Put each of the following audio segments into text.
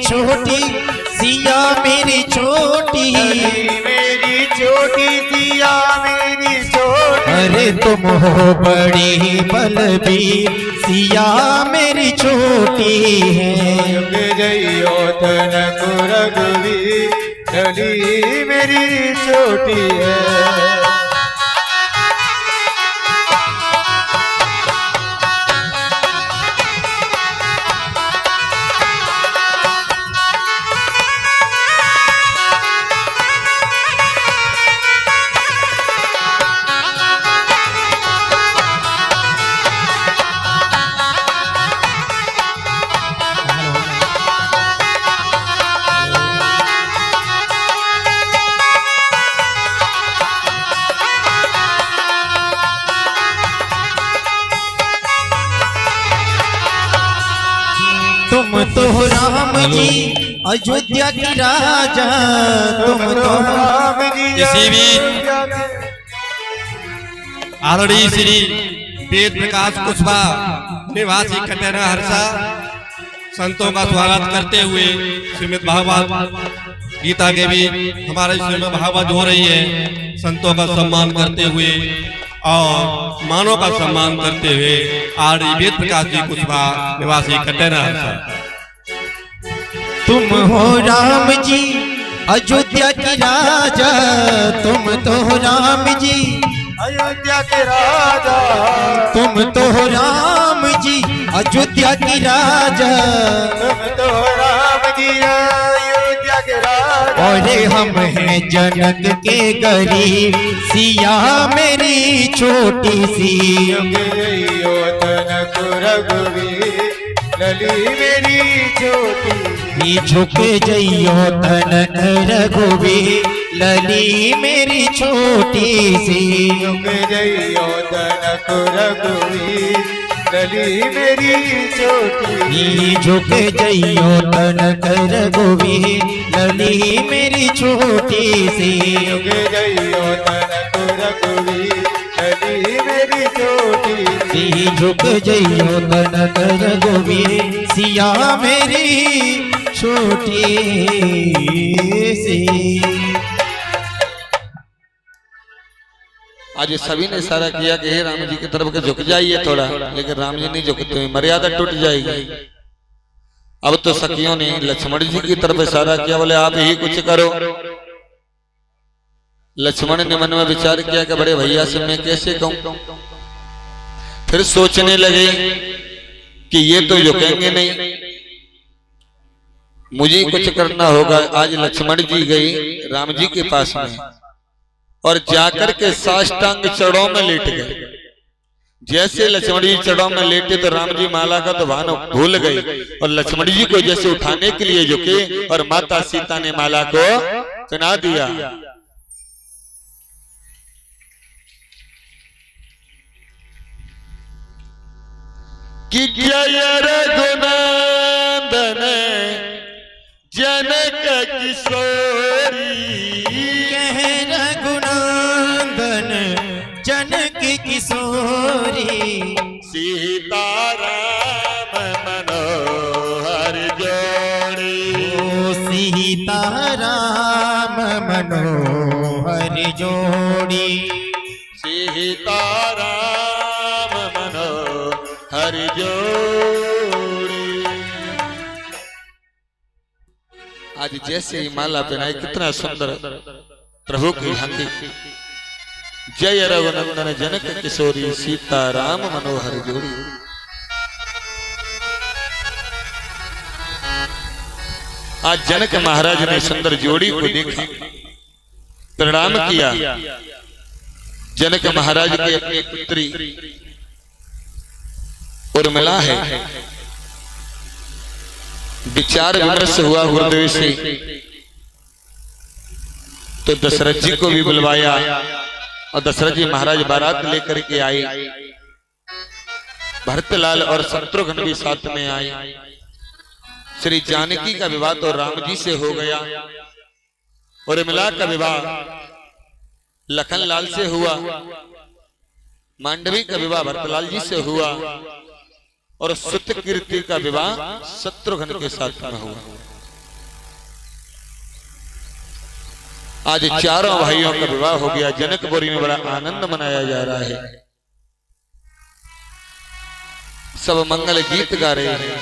छोटी सिया मेरी छोटी, मेरी छोटी सिया मेरी छोटी। अरे तुम हो बड़ी बलबीर सिया मेरी छोटी है। जइयो तनक रघुवीर डली मेरी छोटी है। तुम तो राम जी अयोध्या की राजा, तुम तो राम जी इसी बीच आरड़ी श्री वेद प्रकाश कुशवा निवासी कटेरा हर्षा संतों का स्वागत करते हुए श्रीमद् भागवत गीता के भी हमारे श्रीमद् भागवत हो रही है। संतों का सम्मान करते हुए और मानव का सम्मान करते हुए आरड़ी वेद प्रकाश जी कुशवा निवासी कटेरा हर्षा। तुम हो राम जी अयोध्या की राजा, तुम तो हो राम जी अयोध्या के राजा। तुम तो हो राम जी अयोध्या की राजा, तुम तो राम जी अयोध्या के राजा। और हम हैं जनक के गरीब सिया मेरी छोटी सी। जइयो तनक रघुवीर डली मेरी छोटी। झुक जइयो तनक रघुवीर लली मेरी छोटी सी। जइयो तनक रघुवीर डली मेरी छोटी। झुक जइयो तनक रघुवीर लली मेरी छोटी सी। जइयो तनक रघुवीर डली मेरी छोटी। झुक जइयो तनक रघुवीर सिया मेरी छोटी सी। आज ये सभी ने इशारा किया कि हे राम जी की तरफ के झुक जाइए थोड़ा, लेकिन राम जी नहीं झुकते हुए मर्यादा टूट जाएगी। अब तो सखियों ने लक्ष्मण जी की तरफ इशारा किया, बोले आप ही कुछ करो। लक्ष्मण ने मन में विचार किया कि बड़े भैया से मैं कैसे कहूं। फिर सोचने लगे कि ये तो झुकेंगे नहीं, मुझे कुछ करना होगा। आज लक्ष्मण जी गई राम जी के पास में और जाकर के साष्टांग चरणों में लेट गए। जैसे लक्ष्मण जी चरणों में लेटे तो राम जी माला का तो भान भूल गए और लक्ष्मण जी को जैसे उठाने के लिए झुके और माता सीता ने माला को सुना दिया। कि जय रघुनंदन जनक किशोरी। कह रघुनंदन जनक किशोरी। सीताराम मनोहर जोड़ी। ओ सीताराम मनोहर जोड़ी। सीताराम मनोहर जोड़ी। आज जैसे ही माला पहनाई कितना सुंदर प्रभु की हंकी। जय रघुनंदन जनक किशोरी सीताराम मनोहर जोड़ी। आज जनक महाराज ने सुंदर जोड़ी को देखा, प्रणाम किया। जनक महाराज की अपनी पुत्री उर्मिला है। विचार विमर्श हुआ हृदय से, तो दशरथ जी को भी बुलवाया और दशरथ जी महाराज बारात लेकर के आए। भरतलाल और शत्रुघ्न भी साथ में आए। श्री जानकी का विवाह तो राम जी से हो गया और उर्मिला का विवाह लखनलाल से हुआ। मांडवी का विवाह भरतलाल जी से हुआ और सुतकीर्ति का विवाह शत्रुघ्न के साथ में हुआ। आज चारों भाइयों का विवाह हो गया। जनकपुरी में बड़ा आनंद मनाया जा रहा है। सब मंगल गीत गा रहे हैं।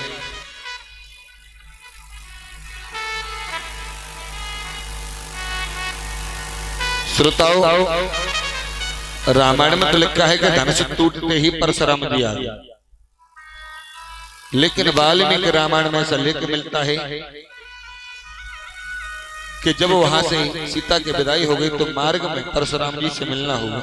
श्रोताओं, रामायण में तो लिखा है कि धनुष टूटते ही परशुराम जी आ गया, लेकिन वाल्मीकि रामायण में ऐसा लेख मिलता है कि जब वहां से सीता की विदाई हो गई तो मार्ग में परशुराम जी से मिलना हुआ।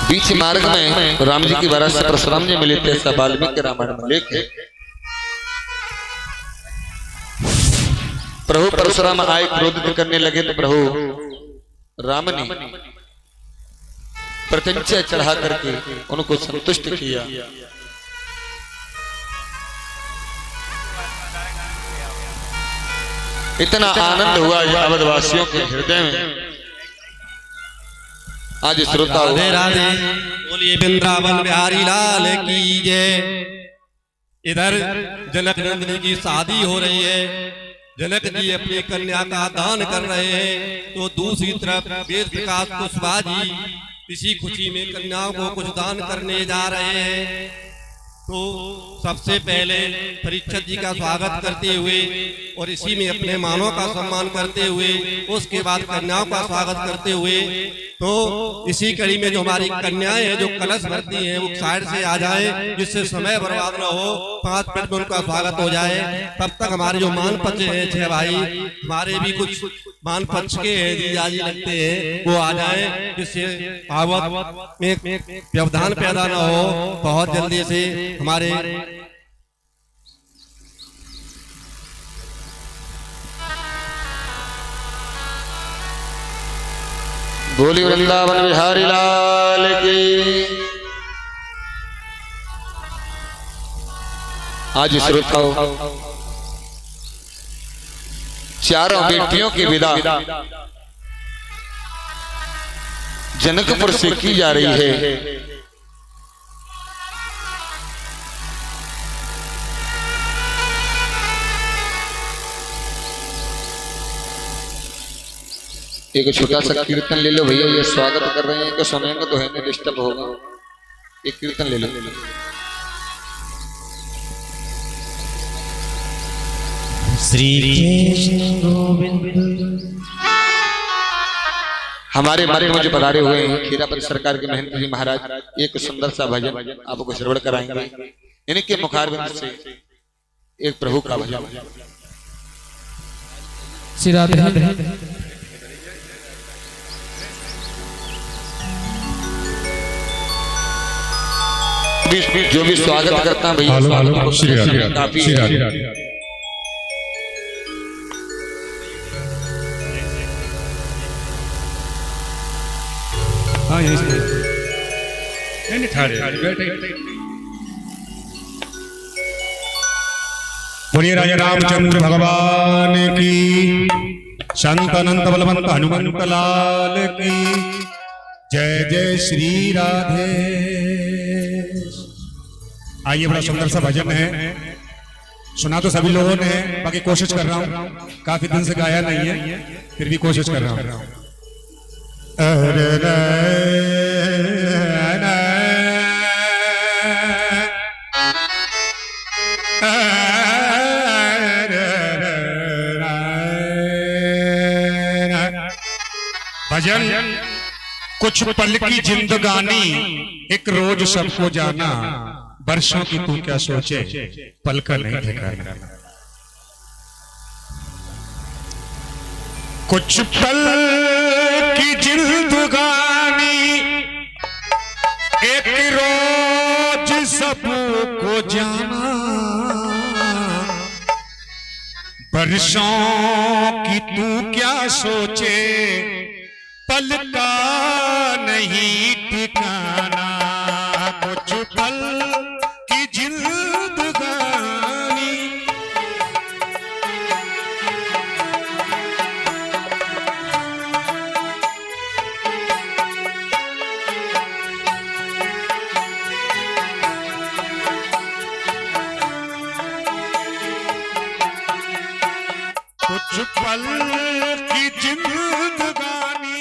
बीच मार्ग में राम जी की बारात से परशुराम जी मिले थे, ऐसा वाल्मीकि रामायण में लेख है। प्रभु परशुराम आए, क्रोधित करने लगे तो प्रभु राम ने प्रत्यंचा चढ़ा करके उनको संतुष्ट किया। इतना आनंद हुआ अवधवासियों के हृदय में। आज श्रोता राधे राधे बोलिए वृंदावन बिहारी लाल की जय। इधर जनक नंदिनी की शादी हो रही है, जनक जी अपनी कन्या का दान कर रहे हैं, तो दूसरी तरफ वेद प्रकाश कुशवाहा जी इसी खुशी में कन्याओं को कुछ दान करने जा रहे हैं। तो सबसे पहले परीक्षित जी का स्वागत करते हुए और इसी में अपने मानों का सम्मान करते हुए उसके बाद कन्याओं का स्वागत करते हुए, तो इसी कड़ी में जो हमारी कन्याएं हैं जो कलश भरती हैं वो साइड से आ जाए, जिससे समय बर्बाद न हो, 5 मिनट में उनका स्वागत हो जाए। तब तक हमारे जो मान पक्ष हैं 6 भाई, हमारे भी कुछ मान पक्ष के जीजाजी लगते हैं, वो आ जाए, जिससे आवत में व्यवधान पैदा न हो। बहुत जल्दी से हमारे बोली वृंदावन बिहारी लाल की। आज श्रोताओं, चारों बेटियों की विदा जनकपुर से की जा रही है। एक छोटा सा कीर्तन ले लो भैया, ये स्वागत कर रहे हैं कि सुनेंगे तो है नहीं, डिस्टर्ब होगा। एक कीर्तन ले लो। श्री कृष्ण गोविंद। हमारे मध्य में जो पधारे हुए हैं खीरापति सरकार के महंत जी महाराज, एक सुंदर सा भजन आपको श्रवण कराएंगे। इनके मुखारबिंद से एक प्रभु का भजन। श्री राधे। जो भी स्वागत करता है भैया, काफी बोलिए राजा रामचंद्र भगवान की, संत अनंत बलवंत हनुमंत लाल की जय। जय श्री राधे। आइए, बड़ा सुंदर सा भजन है, सुना तो सभी लोगों ने, बाकी कोशिश कर रहा हूँ, काफी दिन से गाया नहीं है, फिर भी कोशिश कर रहा हूँ। भजन कुछ पल की जिंदगानी, एक रोज सबको जाना, वर्षों की तू क्या सोचे, पल का नहीं ठिकाना। कुछ पल की जिंदगानी, एक रोज सबको जाना, वर्षों की तू क्या सोचे, पल का नहीं ठिकाना। कुछ पल की जिंदगानी, पल की जिंदगानी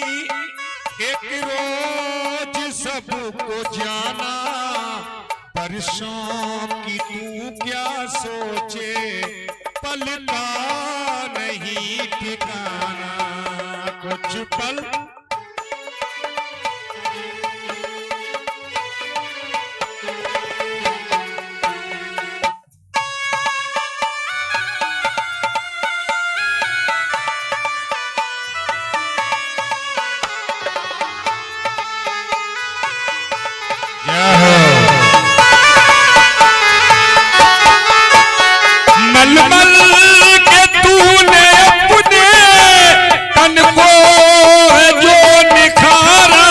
एक रोज सबको जाना, वर्षों की तू क्या सोचे, पल का नहीं ठिकाना। कुछ पल मलमल के तूने अपने तन को है जो निखारा,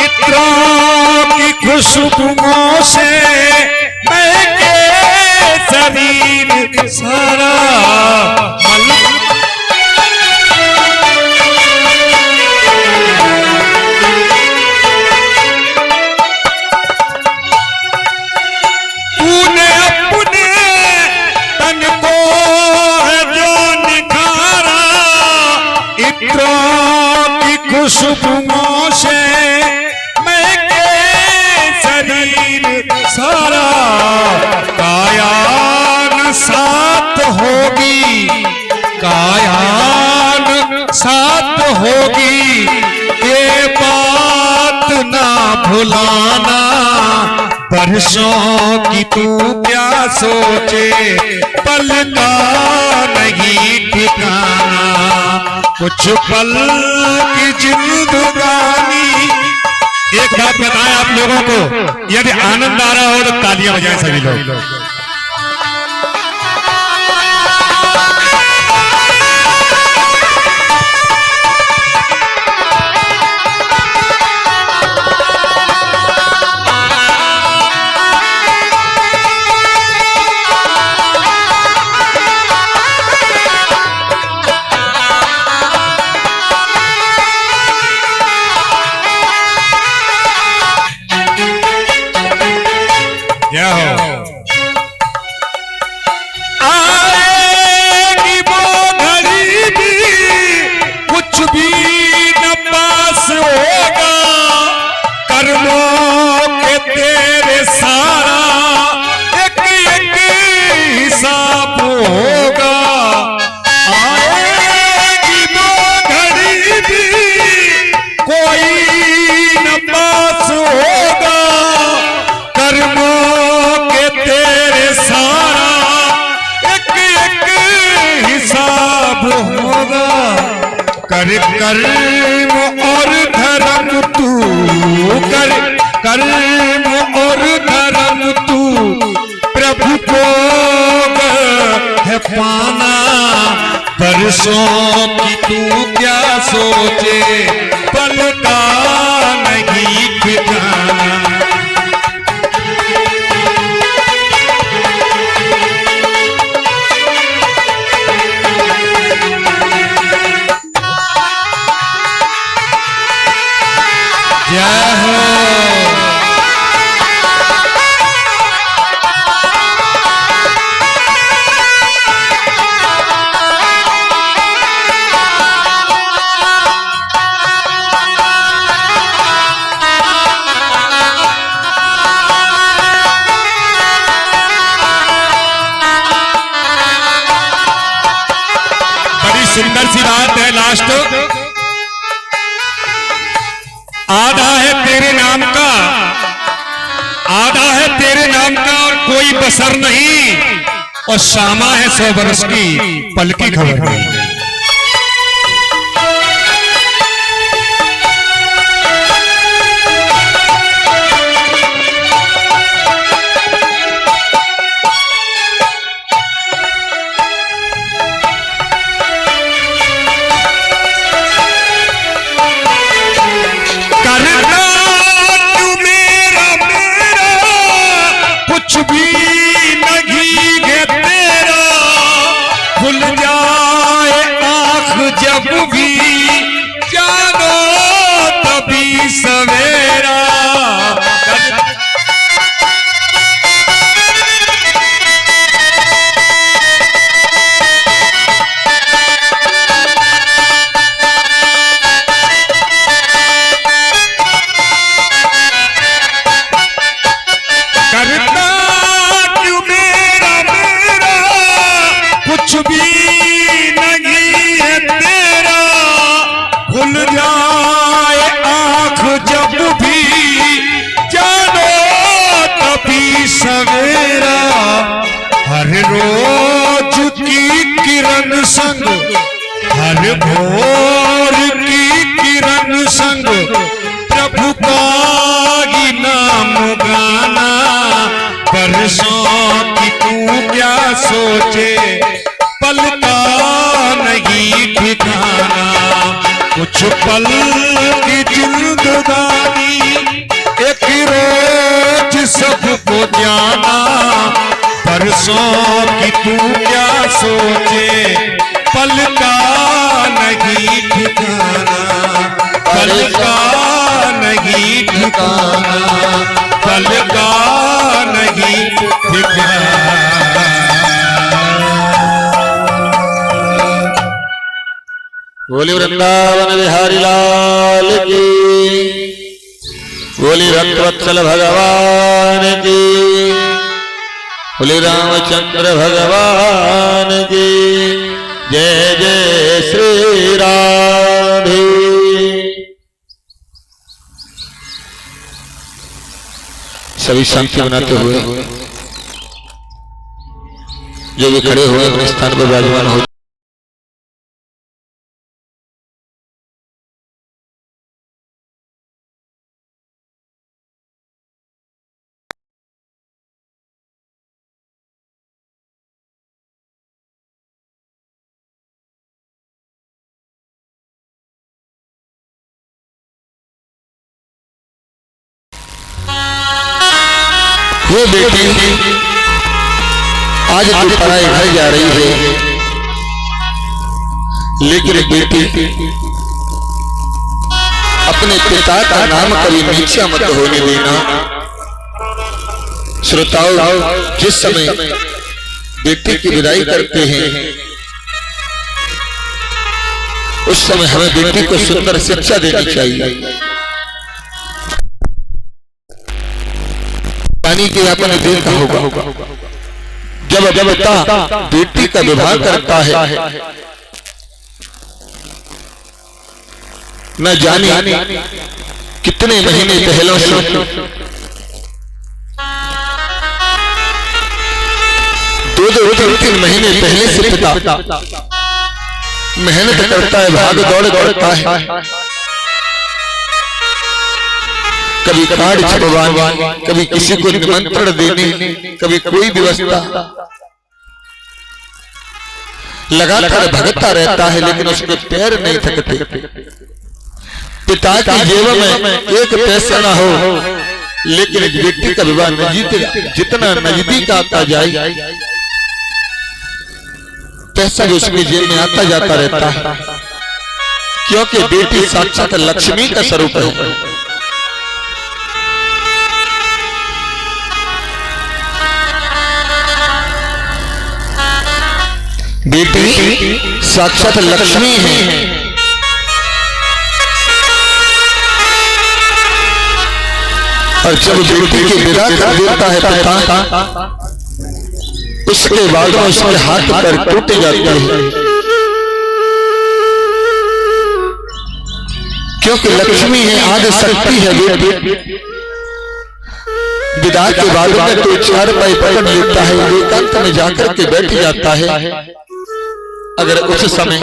इत्रों की खुशबुओं से महके शरीर सारा। तूने अपने तन को है जो निखारा, इत्रों की खुशबुओं से महके शरीर सारा। कायान साथ होगी, कायान साथ होगी, ये बात ना भुलाना, वर्षों की तू क्या सोचे, पल का नहीं ठिकाना। कुछ पल की जिंदगानी। एक बात बताएं आप लोगों को, यदि आनंद आ रहा हो तो तालियां बजाएं सभी लोग। क्या हो आएगी वो घड़ी भी, कुछ भी न पास होगा, कर्मों के तेरे सारा एक एक हिसाब होगा। आएगी वो घड़ी भी, कोई न पास होगा, कर्मों होगा। कर कर्म और धर्म तू, कर कर्म और धर्म तू, प्रभु को है पाना, वर्षों की तू क्या सोचे, पल का नहीं ठिकाना। सुंदर सी बात है लास्ट। आधा है तेरे नाम का, आधा है तेरे नाम का और कोई बसर नहीं, और शामा है 100 बरस की, पल की खबर नहीं। कुछ भी नहीं है तेरा, भूल जाए परसों की तू क्या सोचे, पल का नहीं ठिकाना, कुछ पल की जिंदगानी, एक रोज सबको जाना। परसों की तू क्या सोचे, पल का नहीं ठिकाना, पल का नहीं ठिकाना, पल का नहीं ठिकाना। बोली वृंदावन बिहारी लाल की, बोली भक्तवत्सल भगवान की, बोली रामचंद्र भगवान की। जय जय श्री राधे। सभी शांति बनाते हुए जो भी खड़े हुए अपने स्थान पर विराजमान हो। वो बेटी आज दोपहर घर जा रही है, लेकिन बेटी अपने पिता का नाम कभी नीचा मत होने देना। श्रोताओं, जिस समय बेटी की विदाई करते हैं उस समय हमें बेटी को सुंदर शिक्षा देनी चाहिए। पानी के आपने देखा होगा, जब पिता बेटी का विवाह करता है, न जाने कितने महीने पहले से 2-3 महीने पहले से पिता मेहनत करता है, भाग दौड़ करता है, कभी कार्ड छपवाने, कभी किसी को निमंत्रण देने, कभी कोई व्यवस्था, लगातार भगता रहता है, लेकिन उसके पैर नहीं थकते। पिता की जेब में एक पैसा ना हो, लेकिन बेटी का विवाह जितना नजदीक आता जाए पैसा भी उसकी जेब में आता जाता रहता है, क्योंकि बेटी साक्षात लक्ष्मी का स्वरूप है। बेटी साक्षात लक्ष्मी है। और जब बेटी की विदा कर देता है पिता, उसके बाद उसके हाथ पर टूट जाते हैं, क्योंकि लक्ष्मी है, आदि शक्ति है बेटी। विदा के बाद में तो 4 पाई पकड़ लेता है, एकांत में जाकर के बैठ जाता है। अगर उस समय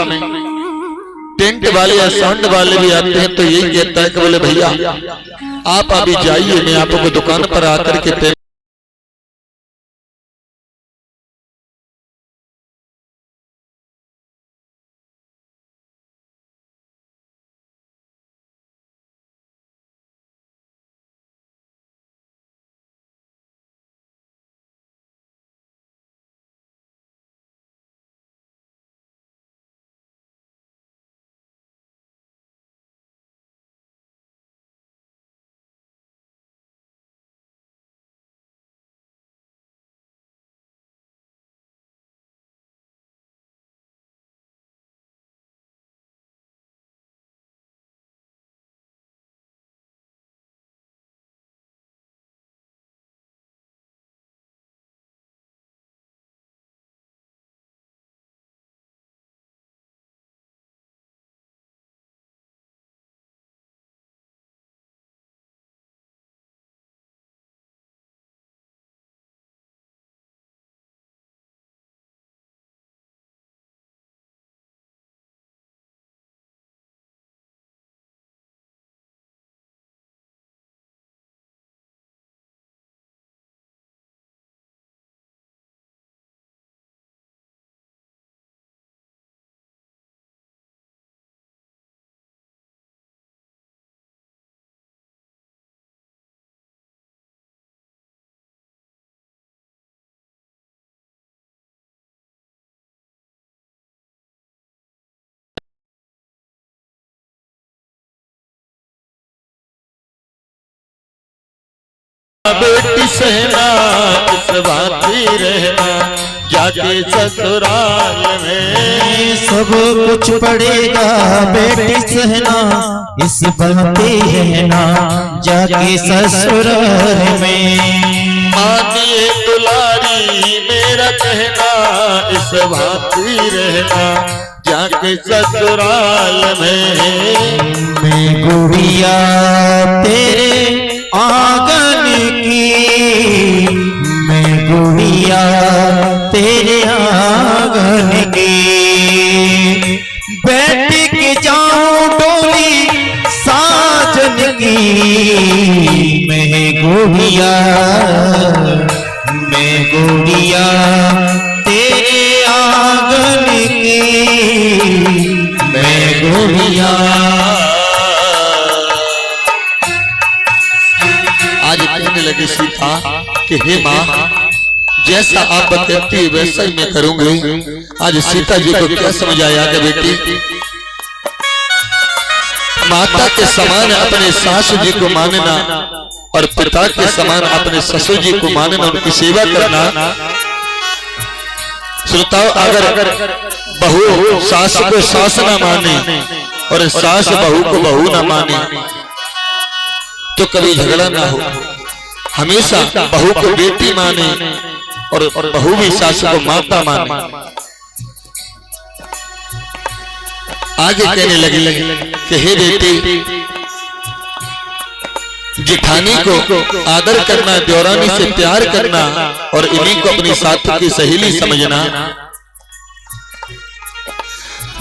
टेंट वाले या साउंड वाले भी आते हैं तो यही कहता है कि बोले भैया आप अभी जाइए, मैं आपको दुकान पर आकर के बेटी सहना इस बाती रहना जाके ससुराल में। सब कुछ पड़ेगा बेटी सहना इस बाती रहना जाके ससुराल में। मानिए दुलारी मेरा कहना इस बाती रहना जाके ससुराल में। मैं गुड़िया तेरे आंगन की, मैं गुड़िया तेरे आंगन की, बैठ के जाऊं डोली साजन की। मैं गुड़िया तेरे आंगन की, मैं गुड़िया। आज कहने लगी सीता कि हे माँ, जैसा आप बताती है वैसा ही मैं करूंगी। आज सीता जी को क्या समझाया कि बेटी माता के समान अपने सासू जी को मानना और पिता के समान अपने ससुर जी को मानना, उनकी सेवा करना। श्रोताओ, अगर बहू सास को सास न माने और सास बहू को बहू न माने तो कभी झगड़ा ना हो। हमेशा बहू को बेटी माने और बहू भी सास को माता माने। आगे कहने लगी कि हे बेटी, जेठानी को आदर करना, देवरानी से प्यार करना और इन्हीं को अपनी साथ की सहेली समझना।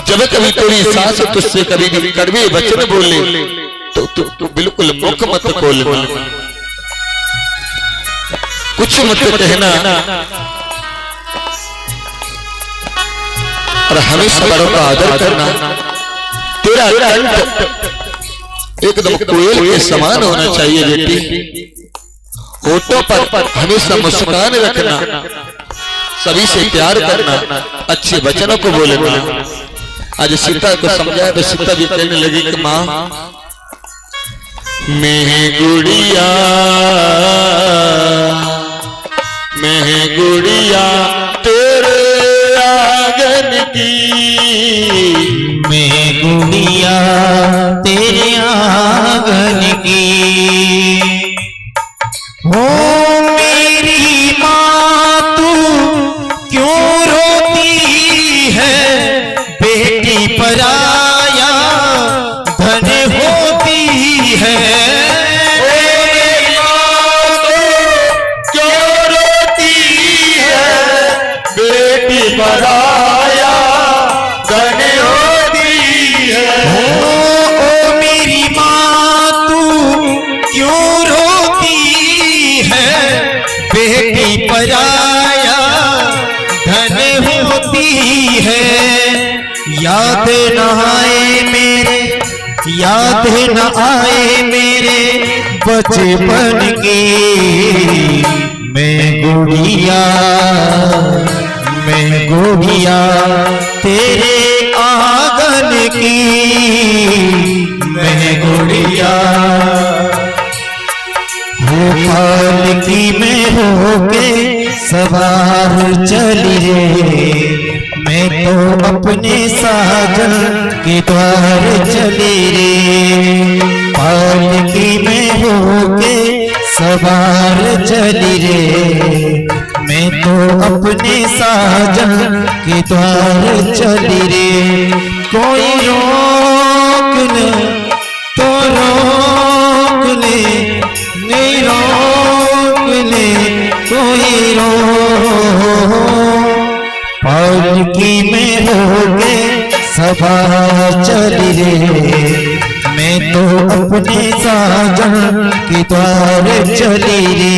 जब कभी तेरी सास तुझसे कभी भी कड़वे वचन बोले तो बिल्कुल मुख मत खोलना, कुछ मत कहना और हमेशा बड़ों का आदर करना। तेरा कंठ एकदम कोयल के समान होना चाहिए बेटी। होठों पर हमेशा मुस्कान रखना, सभी से प्यार करना, अच्छे वचनों को बोलना। आज सीता को समझाया तो सीता भी कहने लगी कि माँ, मैं गुड़िया तेरे आंगन की, मैं गुड़िया तेरे आंगन की। हो मेरी माँ तू क्यों रोती है, बेटी पराया धन होती है। पराया धन होती है। ओ मेरी माँ तू क्यों रोती है, बेटी पराया धन होती है। याद न आए मेरे बचपन की। मैं गुड़िया तेरे आंगन की। मैं गुड़िया पालकी में होके सवार चली रे, मैं तो अपने साजन के द्वार चली रे। पालकी में होके सवार चली रे, मैं तो अपने साजन के द्वार चली रे। कोई रोक ले तो रोक ले, नहीं रोक ले कोई पालकी में होके सभा चली रे, मैं तो अपने साजन के द्वार चली रे।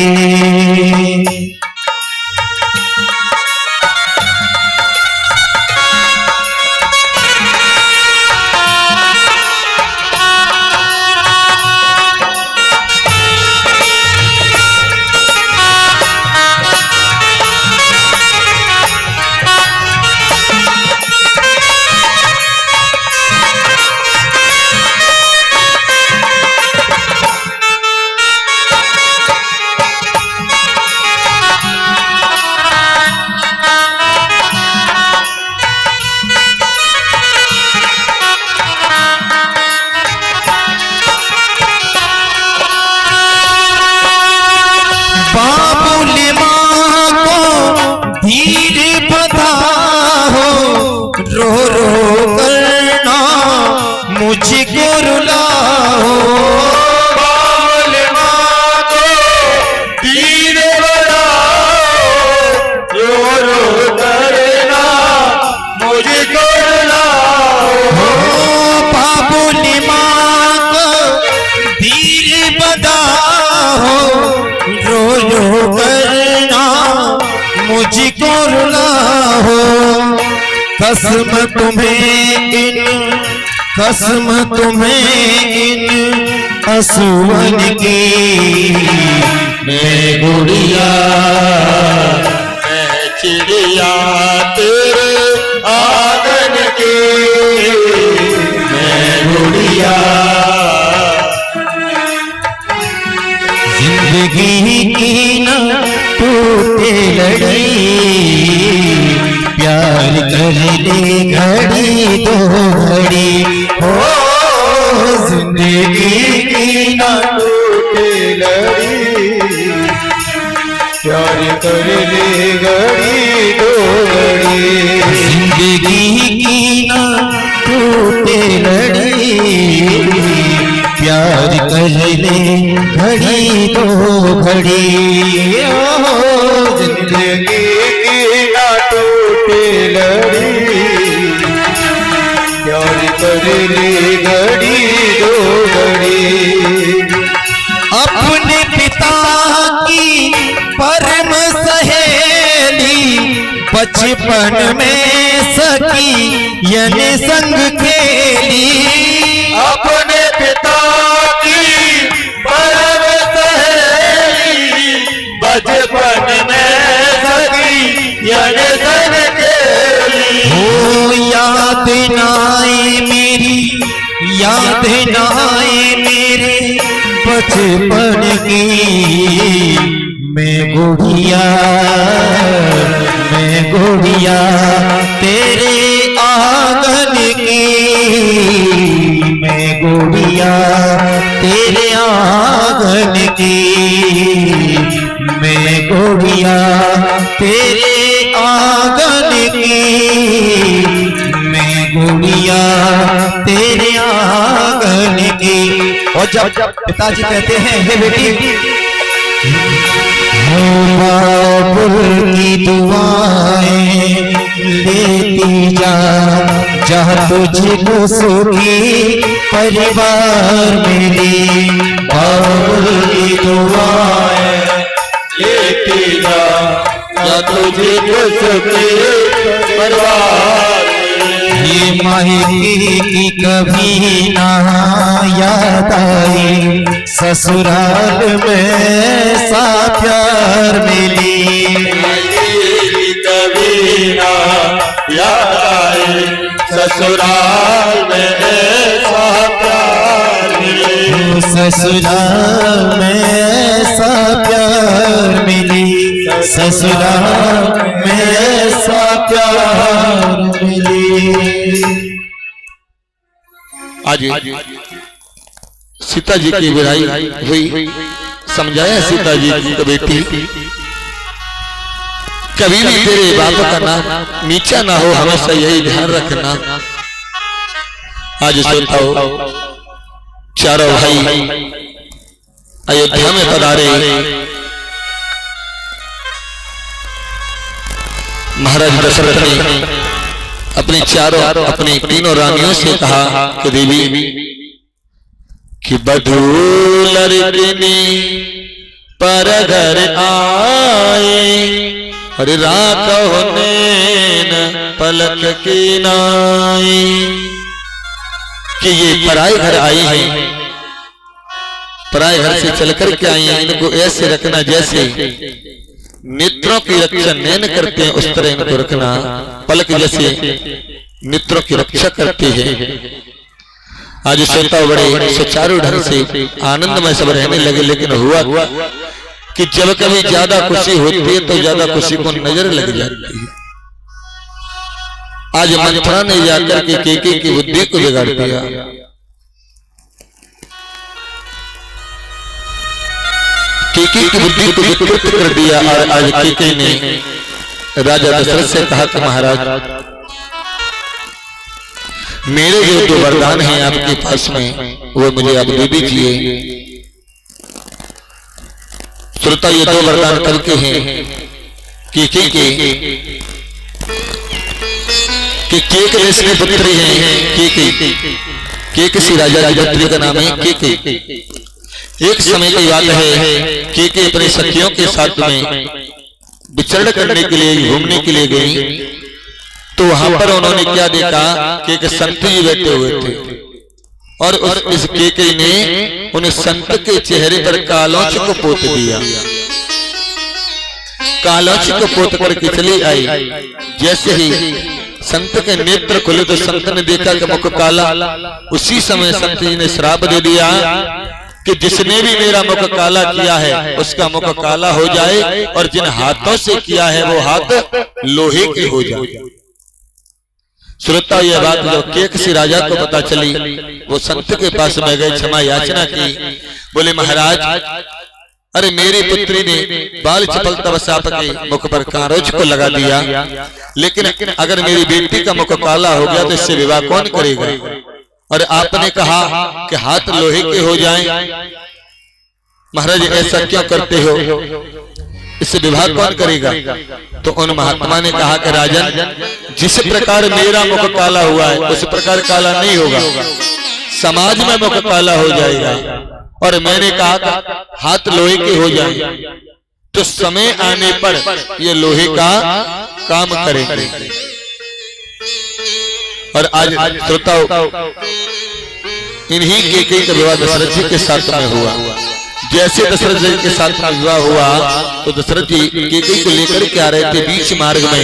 कसम तुम्हें इन असुवन की। मैं गुड़िया मैं चिड़िया तेरे आंगन की। मैं गुड़िया जिंदगी की न टूटे लड़ी, प्यार कर ले घड़ी दो घड़ी। हो जिंदगी की न टूटे लड़ी, प्यार कर ले घड़ी दो घड़ी। जिंदगी की न टूटे लड़ी, प्यार कर ले घड़ी दो घड़ी। जिंदगी की ना टूटे लड़ी, प्यार कर ले घड़ी दो घड़ी। अपने पिता की परम सहेली, बचपन में सखी यन संग खेली। अपने पिता की परम सहेली, बचपन में सखी यन संग खेली। हो याद नाए मेरी, याद नाए मेरे बचपन की। मैं गुड़िया तेरे आंगन की। मैं गुड़िया तेरे आंगन की। मैं गुड़िया तेरे आंगन की। मैं गुड़िया तेरे आंगन की। और जब पिताजी कहते हैं हे बेटी, बाबुल की दुआएं लेती जा, जहाँ तुझको सुखी परिवार मिली। बाबुल की दुआएं लेती जा, जहाँ तुझको सुखी परिवार। ये मायके की कभी ना याद आई, ससुराल में सा प्यार मिली। कभी ना याद आए, ससुराल में ऐसा प्यार मिले। ससुराल में ऐसा प्यार मिली, ससुराल में ऐसा प्यार मिली। आज सीता जी की विदाई हुई। समझाया सीता जी की बेटी, कभी भी तेरे बाप का नाम नीचा ना हो, हमेशा यही ध्यान रखना। आज सोता हो चारों भाई अयोध्या में पधारे। महाराज दशरथ ने अपनी अपनी तीनों रानियों से कहा कि देवी कि बधू लड़किनी पर घर आए, अरे राखो नैन पलक की नाई। कि ये पराए घर आई हैं, पराए घर से चल कर के आई हैं। इनको ऐसे रखना जैसे नेत्रों की रक्षा नैन करते हैं, उस तरह इनको रखना। पलक जैसे नेत्रों की रक्षा करते हैं। आज श्रोता बड़े सुचारू ढंग से आनंद में सब रहने लगे। लेकिन हुआ कि जब कभी ज्यादा खुशी होती है तो ज्यादा खुशी को नजर लग जाती है। आज मंथरा ने जाकर के केके की बुद्धि को बिगाड़ दिया। केके की बुद्धि को विकृत कर दिया। और आज केके ने राजा दशरथ से कहा कि महाराज, मेरे जो दो वरदान हैं आपके पास में, वो मुझे आप दे दीजिए। श्रोता, ये दो वरदान कल के हैं कि केक जैसे पुत्री हैं। केक किसी राजा की पुत्री का नाम है केके। एक समय की बात है, केके अपने सखियों के साथ में विचरण करने के लिए, घूमने के लिए गई। तो वहां पर उन्होंने क्या देखा कि एक संत जी बैठे हुए थे और इस केकई ने उन संत के चेहरे पर कालोच को पोत दिया। कालोच को पोत करके चली आई। जैसे ही संत के नेत्र खुले तो संत ने देखा कि मुख काला। उसी समय संत जी ने श्राप दे दिया कि जिसने भी मेरा मुख काला किया है उसका मुख काला हो जाए और जिन हाथों से किया है वो हाथ लोहे के हो जाए। श्रोता, यह बात जब केकसी राजा को पता चली, वो संत के पास में गए, क्षमा याचना की। बोले महाराज, अरे मेरी पुत्री ने बाल चपल तब साप के मुख पर कारोच को लगा दिया, लेकिन अगर मेरी बेटी का मुख काला हो गया तो इससे विवाह कौन करेगा? और आपने कहा कि हाथ लोहे के हो जाएं। महाराज ऐसा क्यों करते हो? इससे विवाह कौन करेगा? तो उन महात्मा ने कहा कि राजन, जिस प्रकार मेरा मुख काला हुआ है उस प्रकार काला नहीं होगा, समाज में मुख काला हो जाएगा। और मैंने कहा हाथ लोहे के हो जाए तो समय आने पर ये लोहे का काम करेंगे। और आज श्रोताओ, इन्हीं केकई का विवाह दशरथ जी के साथ में हुआ। जैसे दशरथ जी के साथ में विवाह हुआ तो दशरथ जी केकई को लेकर के आ रहे थे। बीच मार्ग में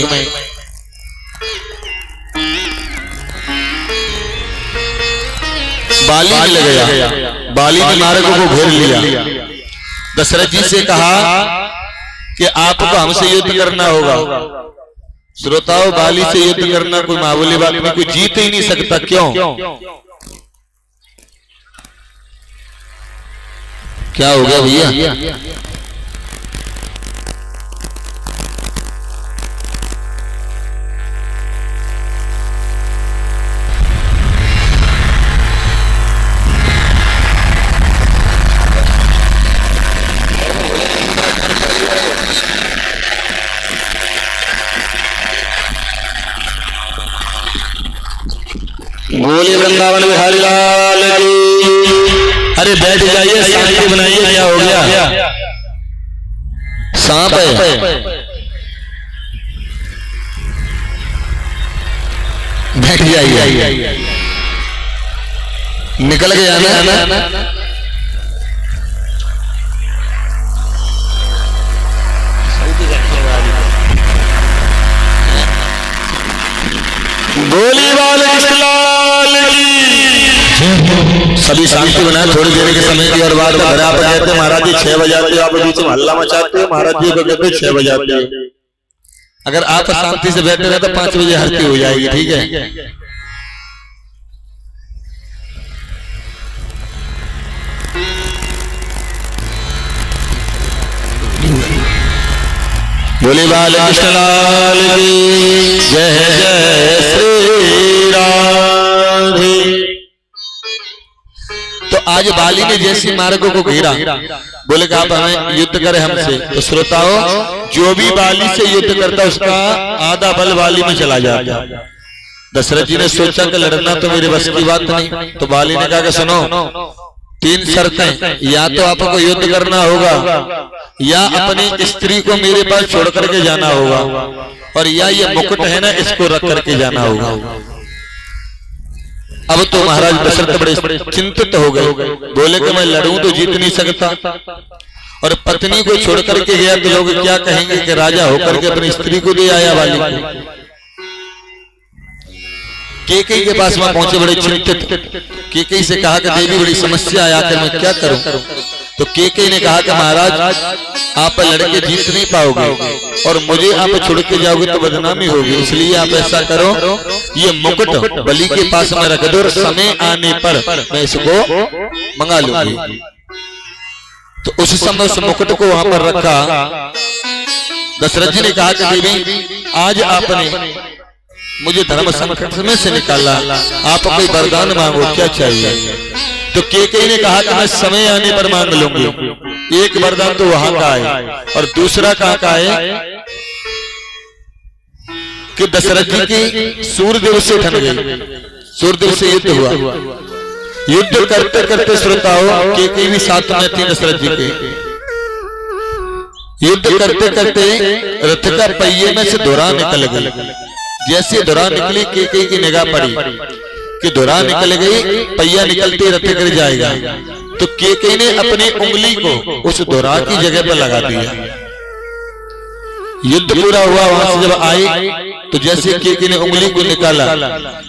बाली मिल गया। बाली ने मार्ग को घेर लिया। दशरथ जी से कहा कि आपको हमसे युद्ध करना होगा। श्रोताओं, बाली से युद्ध करना कोई मामूली बात नहीं, कोई जीत ही नहीं सकता। क्यों? क्या हो गया भैया? बोले वृंदावन बिहारी लाल की। अरे बैठ जाइए, शांति बनाइए। क्या हो गया? सांप है। बैठ जाइए। निकल गया ना? बोली बाल लाल की। सभी शांति बनाए। थोड़ी देर के समय की और बात घर आप कहते महाराज जी 6 बजाते हो, आप बीच में हल्ला मचाते हो। महाराज जी को कहते 6 बजाते हो। अगर आप शांति से बैठे रहे तो 5 बजे आरती हो जाएगी। ठीक है? बोले बाल कृष्ण लाल की जय। जय श्री राधे। तो आज बाली ने जैसी मार्गों को घेरा, बोले कि आप हमें युद्ध करें हमसे। तो श्रोताओं, जो भी बाली से युद्ध करता उसका आधा बल बाली में चला जाता। दशरथ जी ने सोचा कि लड़ना तो मेरे बस की बात नहीं। तो बाली ने कहा कि सुनो, 3 शर्तें, या तो आपको युद्ध करना होगा, या अपनी स्त्री को मेरे पास छोड़ करके जाना होगा, और या ये मुकुट है ना इसको रख करके जाना होगा। अब तो महाराज दशरथ बड़े चिंतित हो गए। बोले कि मैं लड़ूं तो जीत नहीं सकता, और पत्नी को छोड़ करके गया तो लोग क्या कहेंगे कि राजा होकर के अपनी स्त्री को दे आया बाली को। केकई के पास में पहुंचे बड़े चिंतित। केकई से कहा कि देवी बड़ी समस्या है, आकर मैं क्या करूं? तो केकई ने कहा कि महाराज, आप लड़के जीत नहीं पाओगे और मुझे आप छोड़ के जाओगे तो बदनामी होगी। इसलिए आप ऐसा करो, ये मुकुट बलि के पास में रख दो और समय आने पर मैं इसको मंगा लूंगी। तो उस समय उस मुकुट को वहां पर रखा। दशरथ जी ने कहा कि देवी, आज आपने मुझे धर्म संकट में से निकाला, आप कोई वरदान मांगो, क्या चाहिए? तो केकई ने कहा कि मैं समय आने पर मांग लूंगी। एक वरदान तो वहां का है, और दूसरा कहां का है कि दशरथ जी की सूर्यदेव से ठन गई। सूर्यदेव से युद्ध हुआ। युद्ध करते करते श्रोताओं, केकई भी साथ में थी दशरथ जी के। युद्ध करते करते रथ का पहिए में से धुरा निकल गई। जैसे धुरा निकली केकई की निगाह पड़ी कि धुरा निकल गई, पहिया निकलते रथ गिर जाएगा, तो केकई ने अपनी उंगली को उस धुरा की जगह पर लगा दिया। युद्ध पूरा हुआ, वहां से जब आए तो जैसे केकई ने उंगली को निकाला,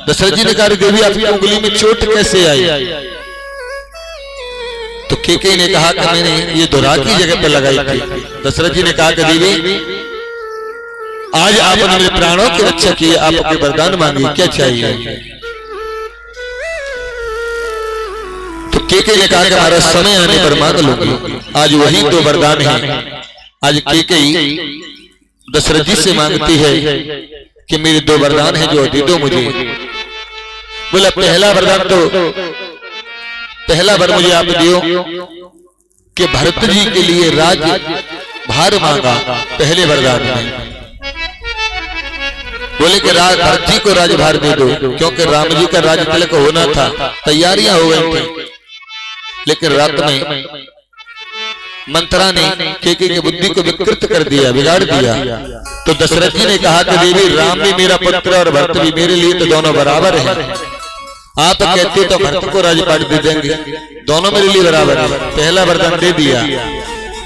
दशरथ जी ने कहा देवी आपकी उंगली में चोट कैसे आई? तो केकई ने कहा कि मैंने ये धुरा की जगह पर लगाई थी। दशरथ जी ने कहा कि देवी आज आपने मेरे प्राणों की रक्षा की, आपके वरदान मांगी, क्या चाहिए? तो केकई ने कहा कि हमारा समय आने पर मांग लूंगी। आज वही दो वरदान हैं। आज केकई दशरथ जी से मांगती है कि मेरे दो वरदान हैं जो दे दो मुझे। बोला पहला वरदान तो पहला वर मुझे आप दियो कि भरत जी के लिए राज्य भार मांगा, पहले वरदान में। बोले कि भरत जी को राजभार दे दो, क्योंकि राम जी का राज्य तिलक होना था, तैयारियां हो गई थी। लेकिन रात में मंत्रा ने केकई की बुद्धि को विकृत कर दिया, बिगाड़ दिया। तो दशरथ जी ने कहा कि देवी राम भी मेरा पुत्र और भरत भी मेरे लिए तो दोनों बराबर हैं। आप कहते तो भरत को राजपाट दे देंगे, दोनों मेरे लिए बराबर है। पहला वरदान दे दिया।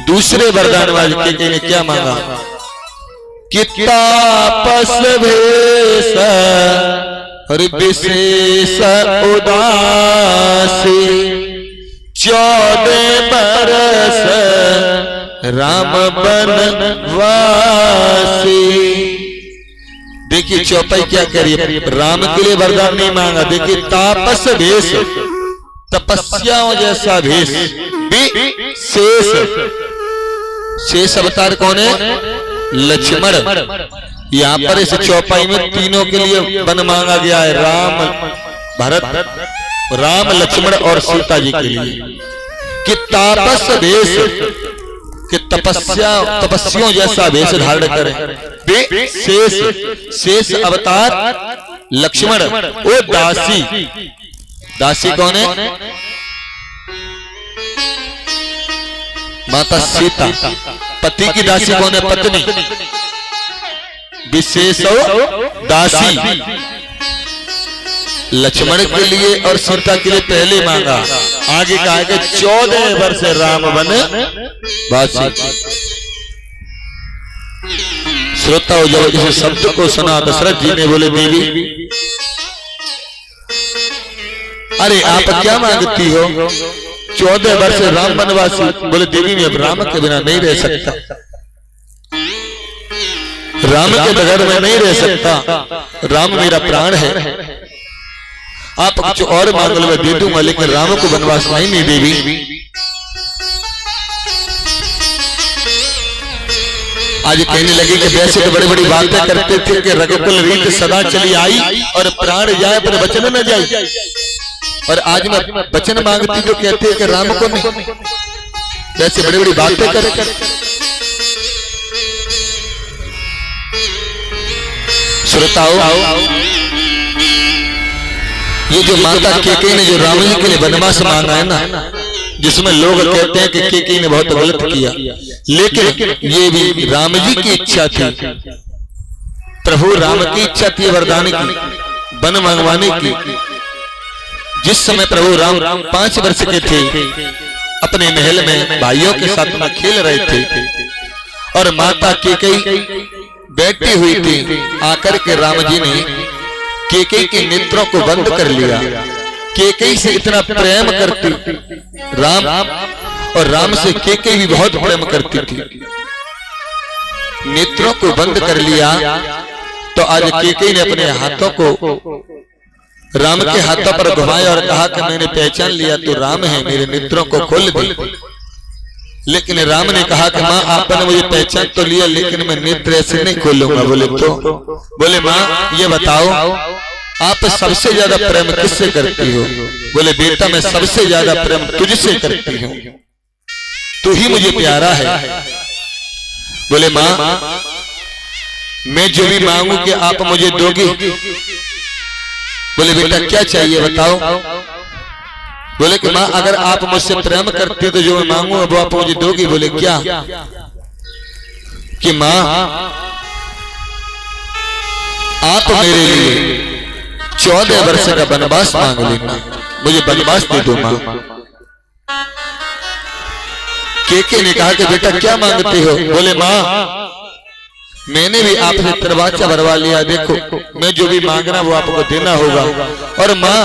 दूसरे वरदान वाले केकई ने क्या मांगा कि तापस भेष विशेष उदासी 14 बरस राम बनवासी। देखिए चौपाई क्या करिए, राम के लिए वरदान नहीं मांगा। देखिए तापस भेष, तपस्याओं जैसा भेष, शेष। शेष अवतार कौन है? लक्ष्मण। यहाँ पर इस चौपाई में तीनों के लिए वन मांगा गया है, राम भरत, राम लक्ष्मण और सीता जी के लिए। कि तापस भेष, कि तपस्याओं जैसा भेष धारण करें। शेष, शेष अवतार लक्ष्मण। वो दासी, दासी कौन है? माता सीता। पति की दासी कौन है? पत्नी। विशेष दासी लक्ष्मण के लिए और सीता के लिए पहले मांगा। आगे कहा कि 14 वर्ष राम बन वासी। श्रोताओं जब इस शब्द को सुना दशरथ जी ने बोले देवी अरे आप क्या मांगती हो? 14 वर्ष राम बनवासी। बोले देवी मैं अब राम के बिना नहीं रह सकता, राम के बगैर मैं नहीं रह सकता, राम मेरा प्राण है। आप कुछ और मांग लो मैं दे दूंगा, लेकिन राम को वनवास नहीं देवी। आज कहने लगे कि वैसे तो बड़ी बड़ी बातें करते थे कि रघुकुल रीत सदा चली आई और प्राण जाए पर वचन न जाए, और आज मैं वचन मांगती तो कहते हैं कि राम को नहीं। वैसे बड़ी बड़ी बातें कर श्रोताओ ये जो माता केकई ने जो राम जी के लिए वनवास मांगा है ना, जिसमें लोग कहते हैं कि केकई ने बहुत गलत किया, लेकिन ये भी राम जी की इच्छा थी। प्रभु राम की इच्छा थी वरदान की, वन मंगवाने की। जिस समय प्रभु राम 5 वर्ष के थे, अपने महल में भाइयों के साथ में खेल रहे थे और माता केकई बैठी हुई थी। आकर के राम जी ने केकई के नेत्रों को बंद कर लिया। केकई से इतना प्रेम करती राम, और राम से केकई भी बहुत प्रेम करती थी। नेत्रों को बंद कर लिया तो आज केकई ने अपने हाथों को राम के हाथों पर घुमाया और कहा कि मैंने पहचान लिया तो राम है, मेरे नेत्रों को खोल दे। लेकिन राम ने कहा कि माँ आपने मुझे पहचान तो लिया, लेकिन मैं नेत्र ऐसे नहीं खोलूंगा। बोले तो? बोले माँ ये बताओ आप सबसे ज्यादा प्रेम किससे करती हो? बोले बेटा मैं सबसे ज्यादा प्रेम तुझसे करती हूँ, तू ही मुझे प्यारा है। बोले माँ मैं जो भी मांगू कि आप मुझे दोगी? बोले बेटा क्या चाहिए बताओ? बोले कि माँ अगर आप मुझसे प्रेम करते तो जो मैं मांगू वो आप मुझे दोगी। बोले क्या? कि माँ आप मेरे लिए 14 वर्ष का वनवास मांग लेना, मुझे वनवास दे दो मां। केके ने कहा कि बेटा क्या मांगते हो? बोले मां मैंने भी आपसे दरवाजा भरवा लिया, देखो मैं जो भी मांग रहा वो आपको देना होगा। और मां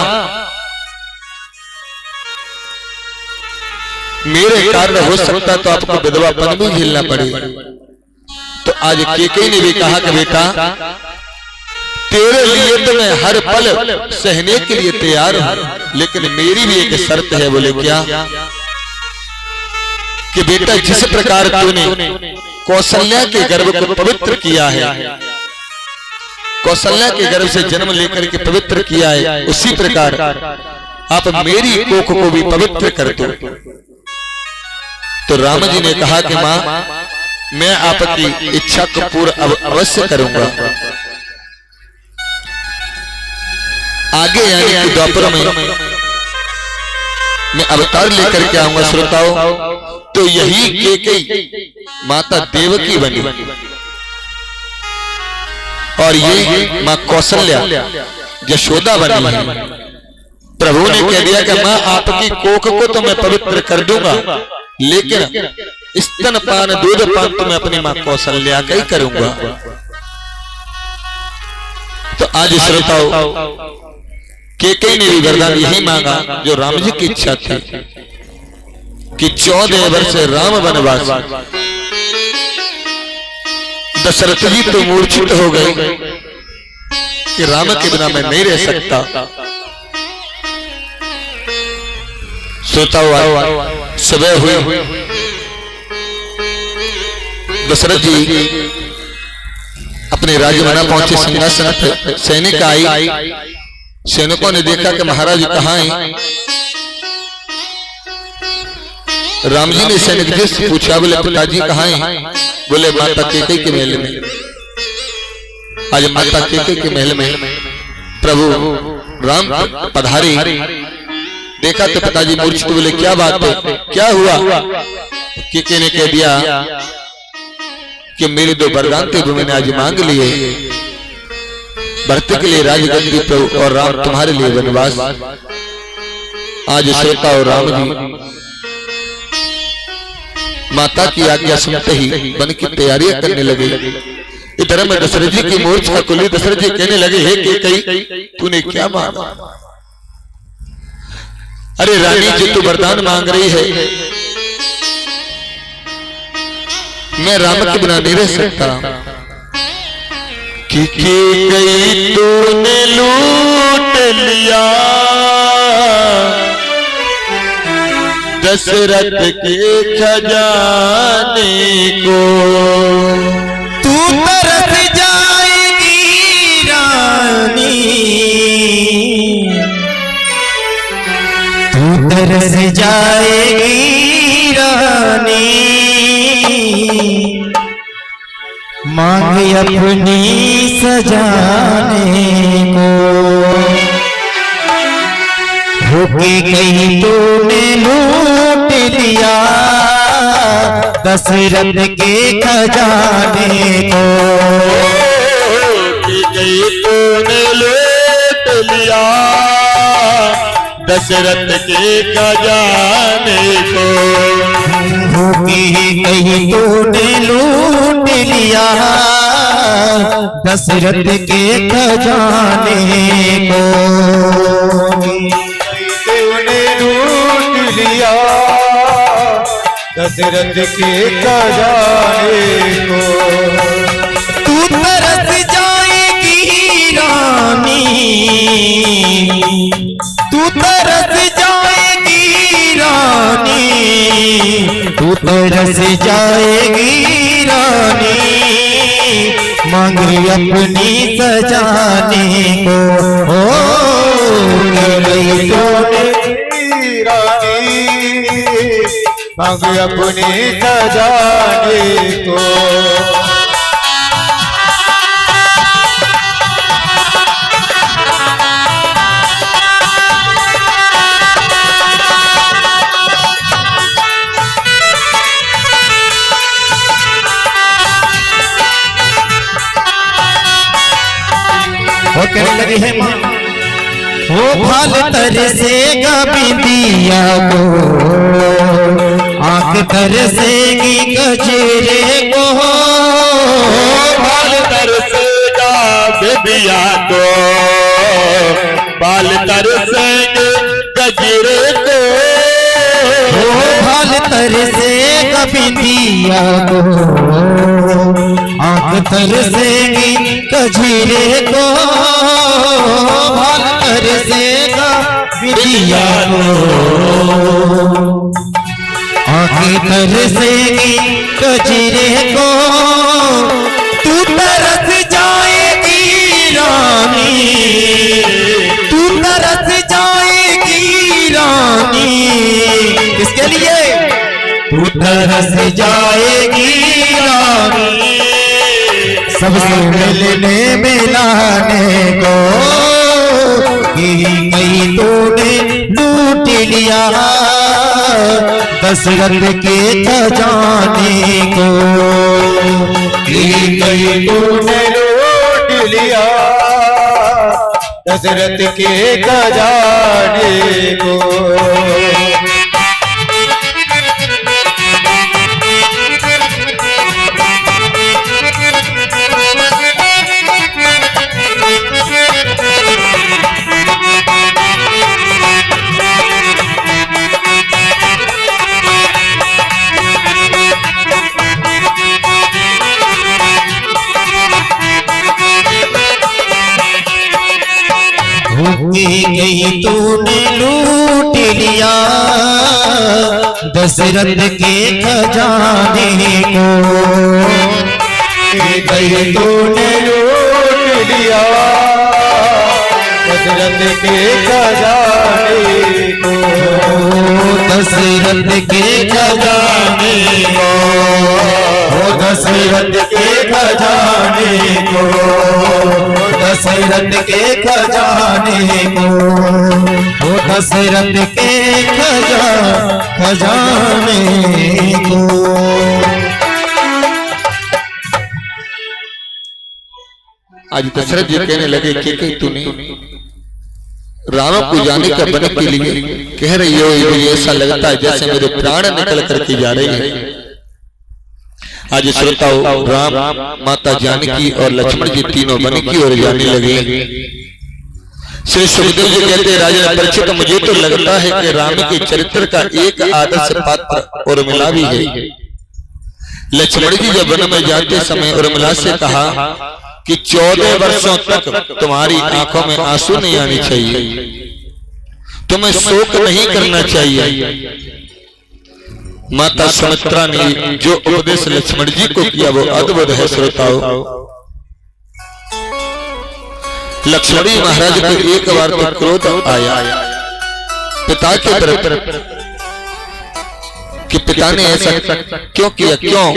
मेरे कारण हो सकता तो आपको विधवापन भी झेलना पड़ेगा। तो आज केके ने भी कहा कि बेटा तेरे लिए तो मैं हर पल सहने के लिए तैयार हूं, लेकिन मेरी भी एक शर्त है। बोले क्या? कि बेटा जिस प्रकार तूने कौशल्या के गर्भ को पवित्र किया है, कौशल्या के गर्भ से जन्म लेकर के पवित्र किया है, उसी प्रकार आप मेरी कोख को भी पवित्र कर दो। तो राम जी ने कहा कि मां मैं आपकी इच्छा को पूरा अवश्य करूंगा। आगे यानी कि द्वापर में मैं अवतार लेकर के आऊंगा श्रोताओं। तो यही केकई माता देवकी बनी और ये मां कौशल्या यशोदा बनी है। प्रभु ने कह दिया कि मां आपकी कोख को तो मैं पवित्र कर दूंगा, लेकिन स्तनपान दूधपान तो मैं अपनी मां कौशल्या का ही करूंगा। तो आज श्रोताओं केकई ने भी वरदान यही मांगा जो राम जी की इच्छा थी कि 14 वर्ष राम वनवास। दशरथ जी तो मूर्छित हो गए कि राम के बिना मैं नहीं रह सकता। सोता हुआ सुबह हुई, दशरथ जी अपने राजमहल पहुंचे, सिंहासन पर सैनिक आई। सैनिकों ने देखा कि महाराज कहाँ हैं? राम जी ने सैनिक जी से पूछा, बोले पिताजी कहाँ हैं? बोले माता केकई के महल में। आज माता केकई के महल में प्रभु राम पधारे। देखा तो पिताजी मूर्छित, बोले क्या बात है, क्या हुआ? केके ने कह दिया कि मेरे 2 वरदान थे जो मैंने आज मांग लिए, भरत के लिए राजगद्दी प्रभु और राम तुम्हारे लिए वनवास। आज श्वेता और राम जी माता की आज्ञा सुनते ही वन की तैयारियां करने लगे। इधर में दशरथ जी की मूर्छा खुली। दशरथ जी कहने लगे, हे केकई तूने क्या मांगा? अरे रानी जी तू वरदान मांग रही है, मैं राम के बिना नहीं रह सकता। कि केकई तूने लूट लिया दशरथ के खजाने को, तू तरस जाएगी रानी, तू तरस जाएगी रानी, मांग अपनी सजाने को। होके कहीं तूने लूट लिया दशरथ के खजाने को, कहीं तूने लूट लिया दशरथ के खजाने को। होके कहीं तूने लूट लिया दशरथ के खजाने को, तूने लूट लिया दशरथ के खजाने को। तू तरस जाएगी रानी, तू तरस जाएगी रानी, तू तरस जाएगी रानी, मांग अपनी सजाने को। ओ रानी मांग अपनी सजाने को। कैसी है माँ? हो फल तरसेगा बिंदिया को, आंख तरसेगी गजरे को, बाल तरसेगा बिबिया को, बाल तरसेंगे गजरे को, हो फल तरसेगा बिंदिया को, आंख तरसेगी गजरे को, फल तरसेगा बिंदिया को, आंखें तरसेगी गजरे को, तू तरस जाएगी रानी, तू तरस जाएगी रानी, किसके लिए? तू तरस जाएगी रानी, सबसे मिलने मिलाने को, कि कहीं तूने लूट लिया दशरथ के खजाने को, कि कहीं तूने लूट लिया दशरथ के खजाने को। कहीं तूने लूट लिया दशरथ के खजाने को, कहीं तूने लूट लिया दशरथ के खजाने को, दशरथ के खजाने को, दशरथ के खजाने को, दशरथ के खजाने को, दशरथ के खजाने को। आज दशरथ जी कहने लगे कि तूने राम को जाने का बन के लिए कह रही हो, मुझे ऐसा लगता है जैसे मेरे प्राण निकल करके जा रहे हैं। आज श्रोताओं, राम, माता जानकी और लक्ष्मण जी तीनों वन की ओर जाने लगे। श्री सुखदेव जी कहते हैं, राजा परीक्षित, मुझे तो लगता है कि राम के चरित्र का एक आदर्श पात्र उर्मिला भी है। लक्ष्मण जी जब वन में जाते समय उर्मिला से कहा कि 14 वर्षों तक तुम्हारी आंखों में आंसू नहीं आने चाहिए, तुम्हें शोक नहीं करना चाहिए। माता सुमित्रा ने जो उपदेश लक्ष्मण जी को किया वो अद्भुत है। श्रोताओं, लक्ष्मण जी महाराज को एक बार तो क्रोध आया पिता के तरफ कि पिता ने ऐसा क्यों किया, क्यों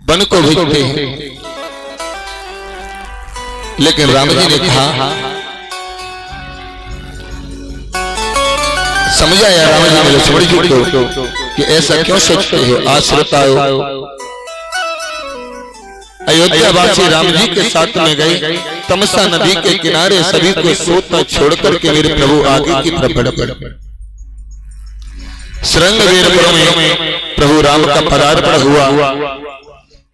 वन को भेजते हैं। लेकिन राम जी ने कहा, समझाया राम जी ने लक्ष्मण जी को कि ऐसा क्यों सोचते हो। आज श्रोताओं, अयोध्या वासी राम जी के साथ में गए, तमसा नदी के किनारे सभी को सोता छोड़कर के मेरे प्रभु आगे की तरफ बढ़ पड़े। श्रृंगवीरपुर में प्रभु राम का पदार्पण हुआ।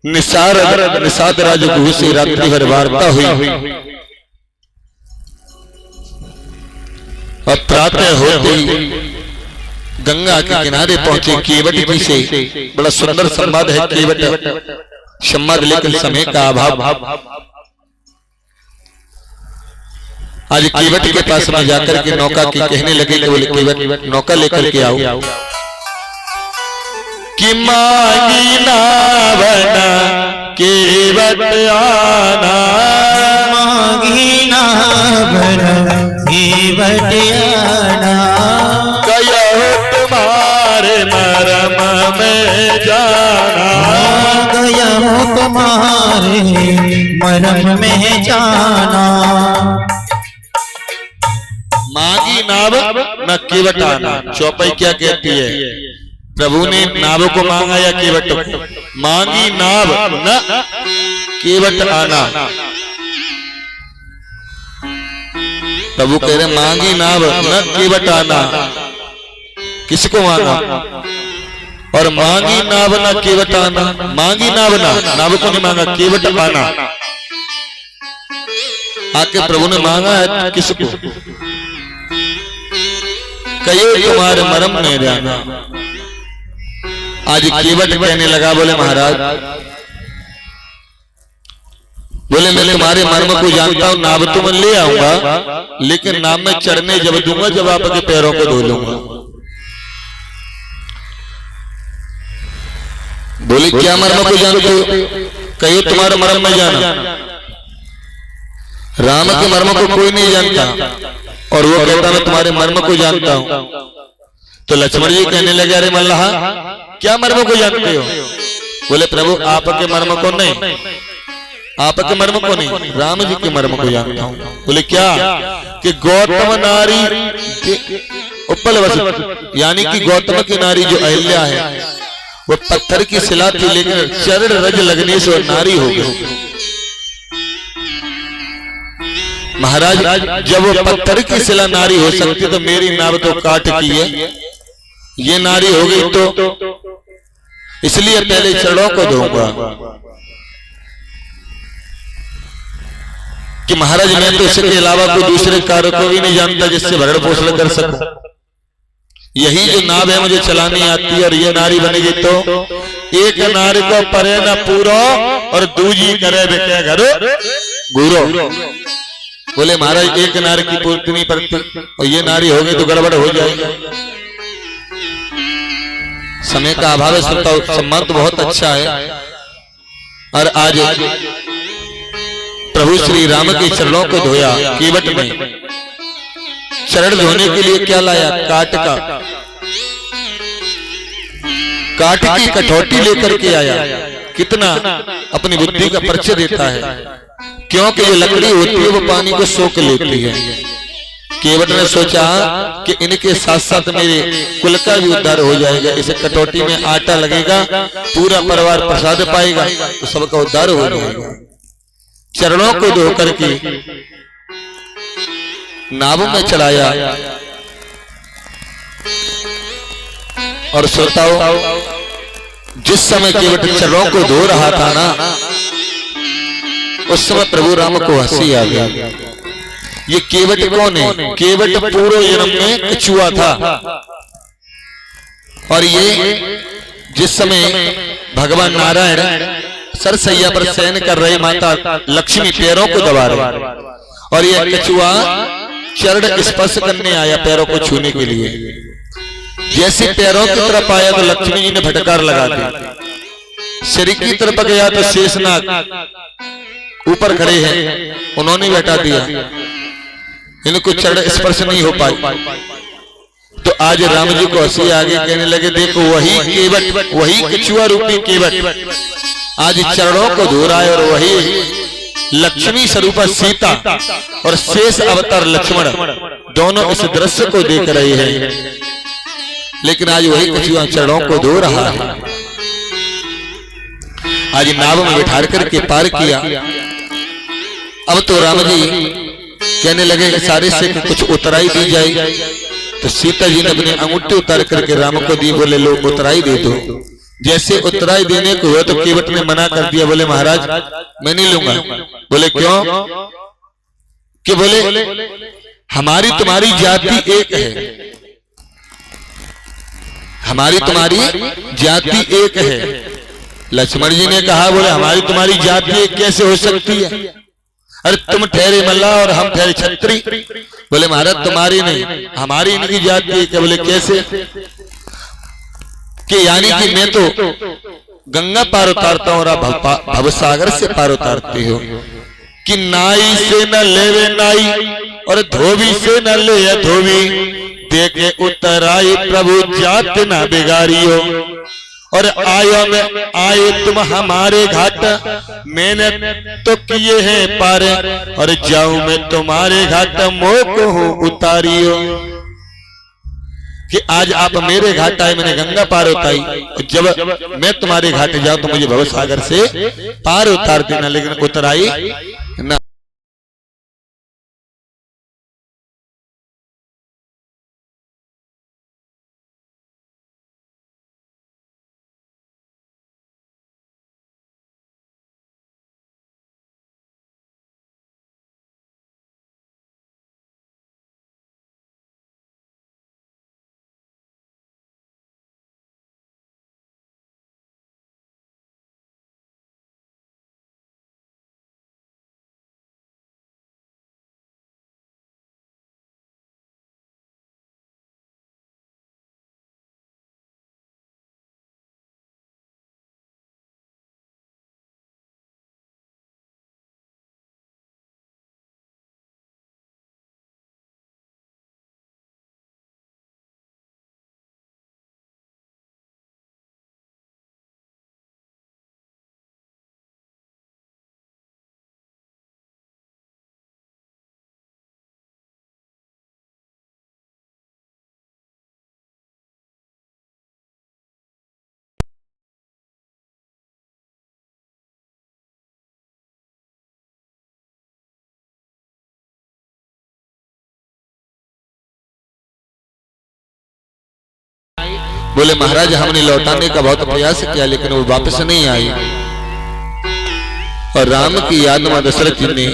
निषाद राजगुरु से रात्रि भर वार्ता हुई और प्रातः होते ही गंगा के किनारे पहुंचे केवट जी से। बड़ा सुंदर संवाद है केवट संवाद, लेकिन समय का अभाव। आज केवट के पास में जाकर के नौका की कहने लगे कि बोले केवट नौका लेकर के आओ। कि मांगी नावना केवट आना, मांगी नावना केवट आना, कहो तुम्हारे मरम में जाना, गया हूँ तुम्हारे मरम में जाना। मांगी नाव न केवट आना। चौपाई क्या कहती है? प्रभु ने नाव को मांगा या केवट को? मांगी नाव न केवट आना। प्रभु कह रहे मांगी नाव न केवट आना, किसको मांगा? और मांगी नाव न केवट आना, मांगी नाव ना, नाव को नहीं मांगा, केवट आना आके प्रभु ने मांगा है किसको? कयो तुम्हारे मरम नहीं जाना। आज केवट कहने लगा, बोले महाराज, बोले मैं तुम्हारे मर्म को जानता हूं, नाव तो मैं ले आऊंगा, लेकिन नाव में चढ़ने जब दूंगा जब आपके पैरों को धो लूंगा। बोले क्या मर्म को जानते हो? कहियो तुम्हारे मर्म में जाना। राम के मर्म को कोई नहीं जानता और वो कहता मैं तुम्हारे मर्म को जानता हूं। तो लक्ष्मण जी कहने लगे, अरे मल्लाह क्या मर्म को जानते हो? बोले प्रभु आपके मर्म को नहीं, आपके मर्म को नहीं, राम जी के मर्म को जानता हूं। बोले क्या? कि गौतम नारी उपलवस, यानी कि गौतम की नारी जो अहिल्या है वो पत्थर की शिला थी, लेकिन चरण रज लगने से नारी हो गई। महाराज जब वो पत्थर की शिला नारी हो सकती तो मेरी नाव तो काट की है, ये नारी हो गई तो इसलिए पहले चरणों को धोऊंगा। कि महाराज मैं तो इसके अलावा कोई दूसरे कार्य को भी नहीं जानता जिससे भरण पोषण कर सकूं। यही जो नाव है मुझे चलानी आती है और ये नारी बनेगी तो एक नारी को परे न पूरो और दूजी करे बेटे घरो गुरो। बोले महाराज एक नारी की पूर्ति नहीं पड़ती और ये नारी हो गई तो गड़बड़ हो जाएगी। समय का अभाव है, संबंध बहुत अच्छा है। और आज प्रभु श्री राम के चरणों को धोया केवट में। चरण धोने के लिए क्या लाया? काट का, काट की कटौती लेकर के आया। कितना अपनी बुद्धि का परिचय देता है, क्योंकि जो लकड़ी होती है वो पानी को सोख लेती है। केवट ने सोचा कि इनके साथ साथ मेरे कुल का भी उद्धार हो जाएगा, इसे कटौती में आटा लगेगा, पूरा परिवार प्रसाद पाएगा तो सबका उद्धार हो जाएगा। चरणों को धो करके नाव में चढ़ाया। और श्रोताओं जिस समय केवट चरणों को धो रहा था ना, उस समय प्रभु राम को हंसी आ गई। ये केवट कौन है? केवट पूर्व जन्म में कछुआ था। और ये जिस समय भगवान नारायण सरसैया पर शयन कर रहे, माता लक्ष्मी पैरों को दबा रहे और ये कछुआ चरण स्पर्श करने आया पैरों को छूने के लिए। जैसे पैरों की तरफ आया तो लक्ष्मी जी ने फटकार लगा दी। शरीर की तरफ गया तो शेषनाग ऊपर खड़े हैं, उन्होंने बैठा दिया, इनको चरण स्पर्श नहीं हो पाई। तो आज राम जी को हंसी आगे कहने लगे, देखो वही केवट, वही कछुआ रूपी केवट आज चरणों को धो रहा है और वही लक्ष्मी स्वरूपा सीता और शेष अवतार लक्ष्मण दोनों इस दृश्य को देख रहे हैं। लेकिन आज वही कछुआ चरणों को धो रहा है। आज नाव में बिठा करके पार किया। अब तो राम जी कहने लगे सारे से कुछ उतराई दी जाए। तो सीता जी ने अपनी अंगूठी उतार करके राम को दी, बोले लो उतराई दे दो। जैसे उतराई देने को हुआ तो केवट ने मना कर दिया, बोले महाराज मैं नहीं लूंगा। बोले क्यों? कि बोले हमारी तुम्हारी जाति एक है, हमारी तुम्हारी जाति एक है। लक्ष्मण जी ने कहा, बोले हमारी तुम्हारी जाति एक कैसे हो सकती है? अरे तुम ठहरे मल्ला और हम ठहरे छत्री। बोले महाराज तुम्हारी नहीं हमारी इनकी जाति एक है। बोले कैसे? कि यानी कि मैं तो गंगा पार उतारता हूं और आप भवसागर से पार उतारते हो। कि नाई से न लेवे नाई और धोबी से न ले धोबी, देखे उतराई प्रभु जात न बिगाड़ियो। और आयो में आए तुम हमारे घाट, मैंने तो किए हैं पार, और जाऊं मैं तुम्हारे घाट मोह को उतारियो। कि आज आप मेरे घाट आए, मैंने गंगा पार उतारी, जब मैं तुम्हारे घाट जाऊं तो मुझे भवसागर से पार उतार देना, लेकिन उतराई ना। बोले महाराज हमने लौटाने का बहुत प्रयास किया लेकिन वो वापस नहीं आई। और राम की याद में दशरथ जी ने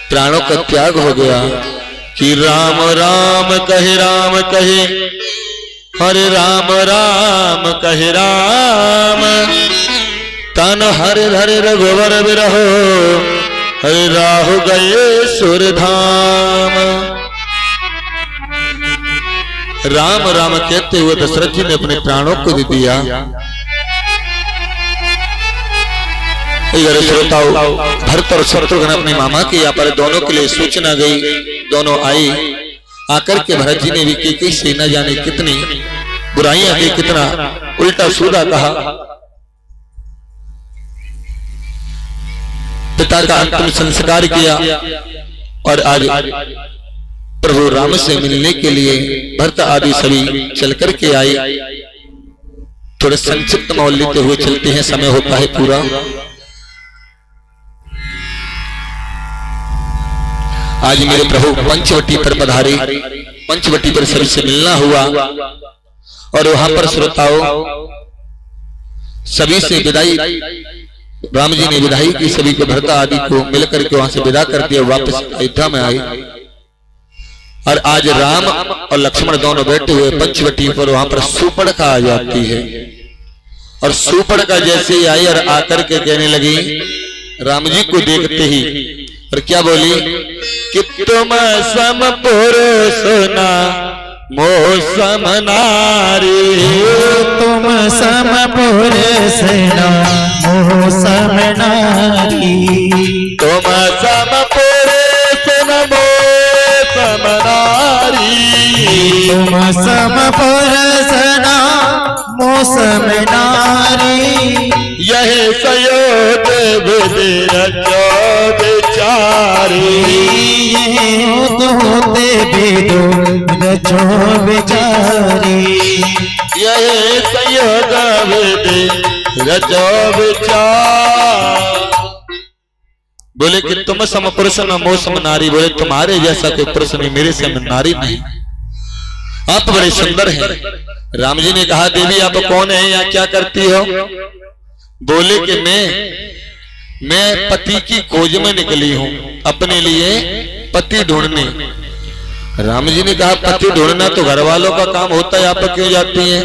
प्राणों का त्याग हो गया कि राम राम कहे हरे राम राम कहे राम तन हरे हरे रघुवर बिरहो हरे राहु गए सुरधाम। राम राम कहते हुए दशरथ जी ने अपने प्राणों को दे दिया। श्रोताओं, भरत और शत्रुघ्न अपने मामा के यहाँ पर दोनों के लिए सूचना गई। दोनों आई, आकर के भरत जी ने भी की से न जाने कितनी बुराइयां की, कितना उल्टा सूदा कहा। पिता का अंतिम संस्कार किया और आज प्रभु राम से मिलने के लिए भरत आदि सभी चल कर के आए। थोड़े संक्षिप्त मौल लेते हुए चलते हैं, समय होता है पूरा। आज मेरे प्रभु पंचवटी पर पधारे, पंचवटी पर सभी से मिलना हुआ और वहां पर श्रोताओं सभी से विदाई, राम जी ने विदाई की सभी को, भरत आदि को मिलकर के वहां से विदा कर दिया, वापस अयोध्या में आए। और आज राम और लक्ष्मण दोनों बैठे हुए पंचवटी पर, वहां पर सूर्पणखा आ जाती है। और सूर्पणखा जैसे ही आई और आकर के कहने लगी राम जी को देखते ही, और क्या बोली कि तुम सम पुरुष ना मोह सम नारी, तुम सम पुरुष ना मोह सम नारी, तुम सम पुरुष न मोह सम नारी, तुम सम पुरुष ना मोह सम नारी, यह सयोग विधि रचो विचारी, ये होते बेदो रचो विचारी, यह सयोग विधि रचो विचार। बोले कि तुम सम पुरुष न मोह सम नारी, बोले तुम्हारे जैसा कोई पुरुष नहीं, मेरे सम नारी नहीं, आप बड़े सुंदर हैं। राम जी ने कहा देवी आप कौन है या क्या करती हो? बोले कि मैं पति की खोज में निकली हूं, अपने लिए पति ढूंढने। राम जी ने कहा पति ढूंढना तो घर वालों का काम होता है, आप क्यों जाती हैं?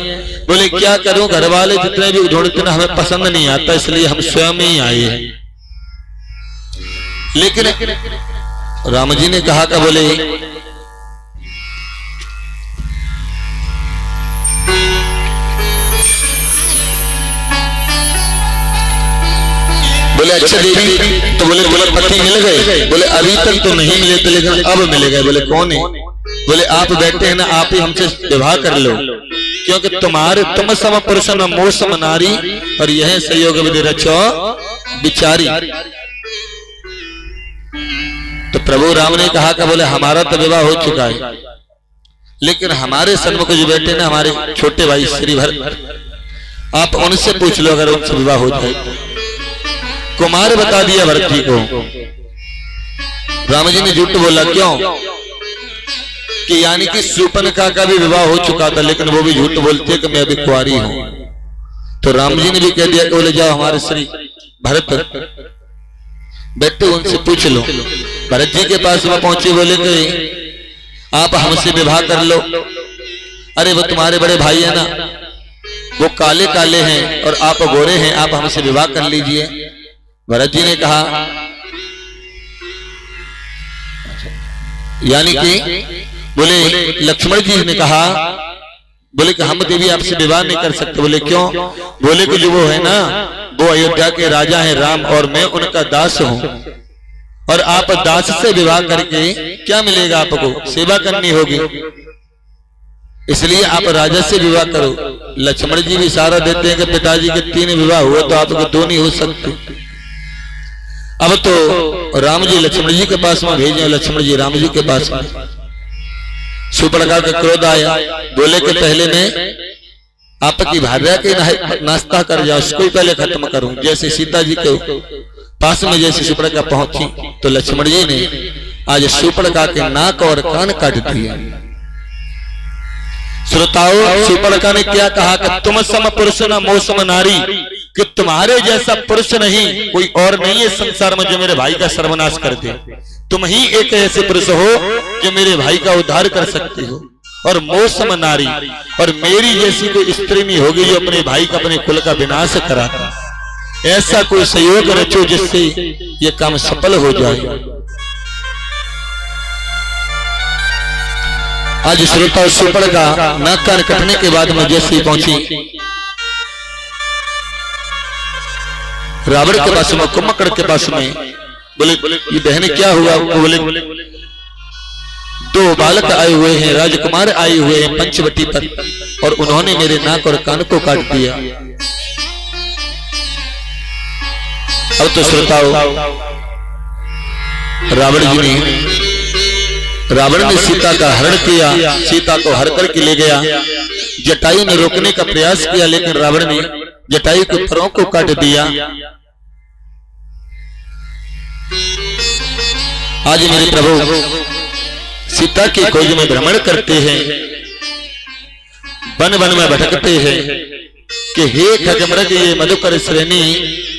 बोले क्या करूं, घर वाले जितने भी ढूंढते ना हमें पसंद नहीं आता, इसलिए हम स्वयं ही आए हैं। लेकिन राम जी ने कहा कि बोले अच्छा देवी, तो बोले पति मिल गए? बोले अभी तक तो नहीं मिले थे लेकिन अब मिल गए। बोले कौन है? बोले आप बैठे हैं ना, आप ही हमसे विवाह कर लो, क्योंकि तुम सम पुरुष न मोह सम नारी, और यह संयोग विधि रचो विचारी। तो प्रभु राम ने कहा कि बोले हमारा तो विवाह हो चुका है, लेकिन हमारे सन्मुख जो बैठे ना हमारे छोटे भाई श्री भरत, आप उनसे पूछ लो अगर उनसे विवाह हो जाए। कुमार बता दिया भरत जी को। राम जी ने झूठ बोला, क्यों? कि यानी कि सूर्पणखा का भी विवाह हो चुका था, लेकिन वो भी झूठ बोलते हैं कि मैं अभी कुंवारी हूं। तो राम जी ने भी कह दिया कि बोले जाओ हमारे श्री भरत बैठे, उनसे पूछ लो। भरत जी के पास वो पहुंचे, बोले कि आप हमसे विवाह कर लो। अरे वो तुम्हारे बड़े भाई है ना, वो काले काले हैं और आप गोरे हैं, आप हमसे विवाह कर लीजिए। भरत जी ने कहा, यानी कि बोले लक्ष्मण जी ने कहा, बोले कि हम देवी आपसे विवाह नहीं कर सकते। बोले क्यों? बोले कि जो वो है ना, वो अयोध्या के राजा हैं राम, और मैं उनका दास हूं, और आप दास से विवाह करके क्या मिलेगा? आपको सेवा करनी होगी, इसलिए आप राजा से विवाह करो। लक्ष्मण जी भी इशारा देते हैं कि पिताजी के 3 विवाह हुए तो आपके 2 नहीं हो सकते। अब तो राम जी लक्ष्मण जी के पास में भेजे, लक्ष्मण जी राम जी के पास में। सूर्पणखा का क्रोध आया, बोले कि पहले मैं आपकी भार्या के नाश्ता कर जाओ, उसको पहले खत्म करूं। जैसे सीता जी के पास में जैसे सूर्पणखा पहुंची तो लक्ष्मण जी ने आज सूर्पणखा के नाक और कान काट दिए। श्रोताओं, सुपर्णखा ने क्या कहा कि तुम सम पुरुष न मोह सम नारी, कि तुम्हारे जैसा पुरुष नहीं कोई और नहीं है संसार में जो मेरे भाई का सर्वनाश कर दे। तुम ही एक ऐसे पुरुष हो जो मेरे भाई का उद्धार कर सकते हो। और मोह सम नारी, और मेरी जैसी कोई स्त्री नहीं होगी जो अपने भाई का अपने कुल का विनाश कराता। ऐसा कोई सहयोग रचो जिससे ये काम सफल हो जाए। आज श्रोता सुपर्णखा नाक कान कटने के बाद में जैसे पहुंची रावण के पास में, कुंभकर्ण के पास में, बोले ये बहन क्या हुआ? बोले दो बालक आए हुए हैं, राजकुमार आए हुए हैं पंचवटी पर, और उन्होंने मेरे नाक और कान को काट दिया। अब तो श्रोताओ, रावण ने सीता का हरण किया, सीता को हर करके ले गया। जटायु ने रोकने का प्रयास किया, लेकिन रावण ने जटायु के फरों को काट दिया। आज मेरे प्रभु सीता की खोज में भ्रमण करते हैं, वन वन में भटकते हैं कि हे खगमृग ये मधुकर श्रेणी,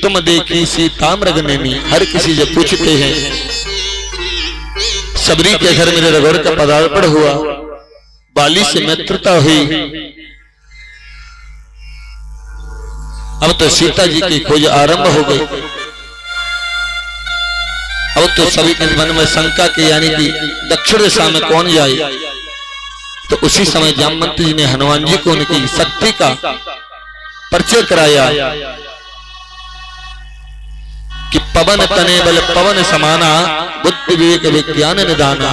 तुम देखी सीता मृग नैनी। हर किसी से पूछते हैं। सबरी के घर मेरे रघुवर का पदार्पण हुआ, बाली से मित्रता हुई। अब तो सीता जी की खोज आरंभ हो गई। अब तो सभी के मन में शंका के, यानी कि दक्षिण दिशा में कौन जाए। तो उसी समय जामवंत जी ने हनुमान जी को उनकी शक्ति का परिचय कराया कि पवन तने बल पवन समाना, बुद्धि विवेक विज्ञान निदाना,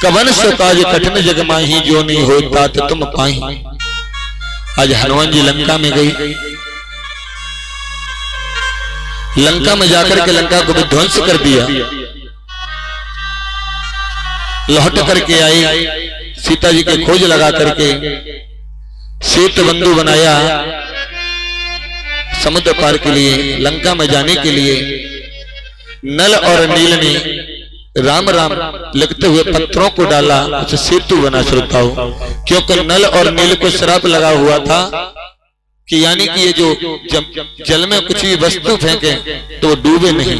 कवन सो काज कठिन जग माही, जो नहीं होता तो तुम पाही। आज हनुमान जी लंका में गई, लंका में जाकर के लंका को विध्वंस कर दिया। लौट करके आई, सीता जी की खोज लगा करके सेतु बंधु बनाया समुद्र पार के लिए, लंका में जाने के लिए। नल और नील ने राम राम लिखते हुए पत्थरों को डाला, उसे सेतु बना। श्रोताओं, क्योंकि नल और नील को श्राप लगा हुआ था कि यानी कि ये जो जल में कुछ भी वस्तु फेंके तो वो डूबे नहीं।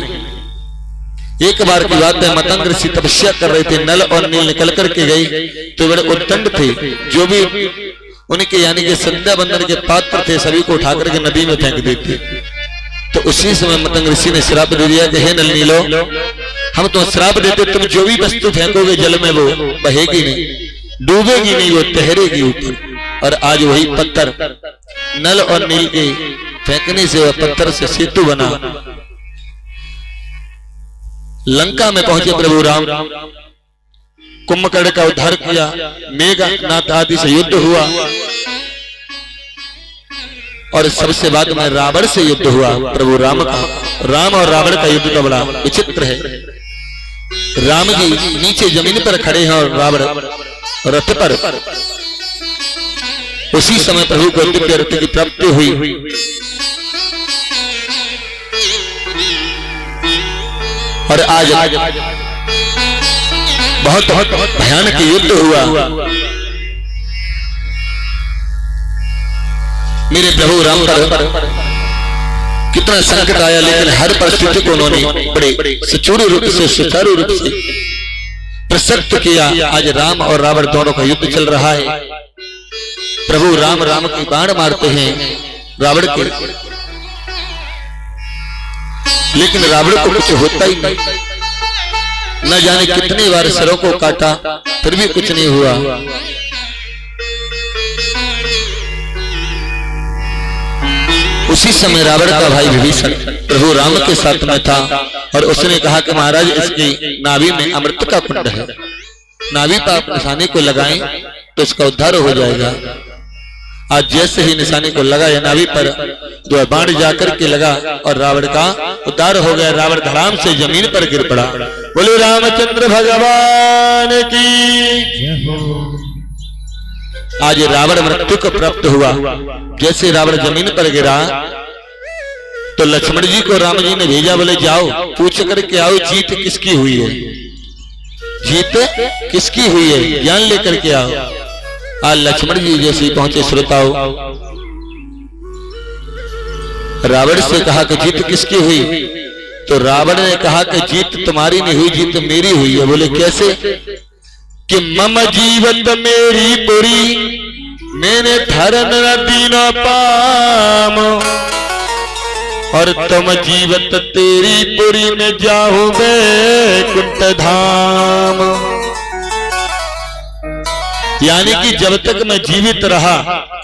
एक बार की बात है, मतंग ऋषि तपस्या कर रहे थे, नल और नील निकल करके गई तो बड़े उद्दंड थे। जो भी उनके यानी कि संध्या बंदन के पात्र थे सभी को उठा करके नदी में फेंक देते। तो उसी समय मतंग ऋषि ने श्राप दे दिया कि हे नल नीलो, हम तो श्राप देते, तुम जो भी वस्तु फेंकोगे जल में वो बहेगी नहीं, डूबेगी नहीं, वो तैरेगी ऊपर। और आज वही पत्थर नल और नील के फेंकने से वह पत्थर से सेतु बना। लंका में पहुंचे प्रभु राम, कुंभकर्ण का उद्धार किया, मेघनाथ आदि से युद्ध हुआ, और सबसे बाद में रावण से युद्ध हुआ प्रभु राम का। राम और रावण का युद्ध तो बड़ा विचित्र है। राम जी नीचे जमीन पर खड़े हैं और रावण रथ पर। उसी समय प्रभु को दिव्य रथ की प्राप्ति हुई। और आज बहुत भयानक युद्ध हुआ। मेरे प्रभु राम पर कितना संकट आया, लेकिन हर परिस्थिति को उन्होंने बड़े सुचारू रूप से प्रसक्त किया। आज राम और रावण दोनों का युद्ध चल रहा है। प्रभु राम राम की बाण मारते हैं रावण के, लेकिन रावण को कुछ होता ही नहीं। न जाने कितनी बार सिरों को काटा फिर भी कुछ नहीं हुआ। उसी समय रावण का भाई विभीषण प्रभु राम के साथ में था और उसने कहा कि महाराज इसकी नाभि में अमृत का कुंड है, नाभि पर आप निशाने को लगाएं तो इसका उद्धार हो जाएगा। आज जैसे ही निशाने को लगाया नाभि पर, जो बाण जाकर के लगा और रावण का उद्धार हो गया। रावण धड़ाम से जमीन पर गिर पड़ा। बोले रामचंद्र भगवान की। आज रावण मृत्यु को प्राप्त हुआ। जैसे रावण जमीन पर गिरा तो लक्ष्मण जी को राम जी ने भेजा, बोले जाओ पूछ करके आओ जीत किसकी हुई है, जीत किसकी हुई है, ज्ञान लेकर के आओ। आज लक्ष्मण जी जैसे पहुंचे श्रोताओं, रावण से कहा कि जीत किसकी हुई? तो रावण ने कहा कि जीत तुम्हारी नहीं हुई, जीत मेरी हुई है। बोले कैसे? कि मम जीवत मेरी पुरी, मैंने धरन न दीना पाम, और तुम जीवत तेरी पुरी में जाओ बैकुंठ धाम। यानी कि जब तक मैं जीवित रहा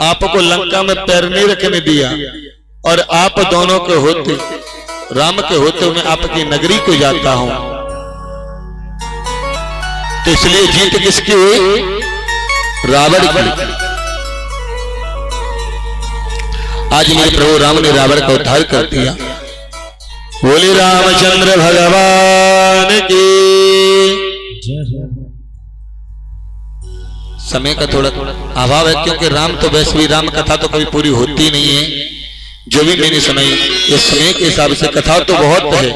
आपको लंका में पैर नहीं रखने दिया, और आप दोनों के होते, राम के होते मैं आपकी नगरी को जाता हूं। तो इसलिए जीत किसकी हुई? रावण की। आज मेरे प्रभु राम ने रावण का उद्धार कर दिया। बोले रामचंद्र भगवान की। समय का थोड़ा अभाव है, क्योंकि राम तो वैसे भी राम कथा तो कभी पूरी होती नहीं है। जो भी मैंने सुनाई इस समय के हिसाब से कथा तो बहुत है।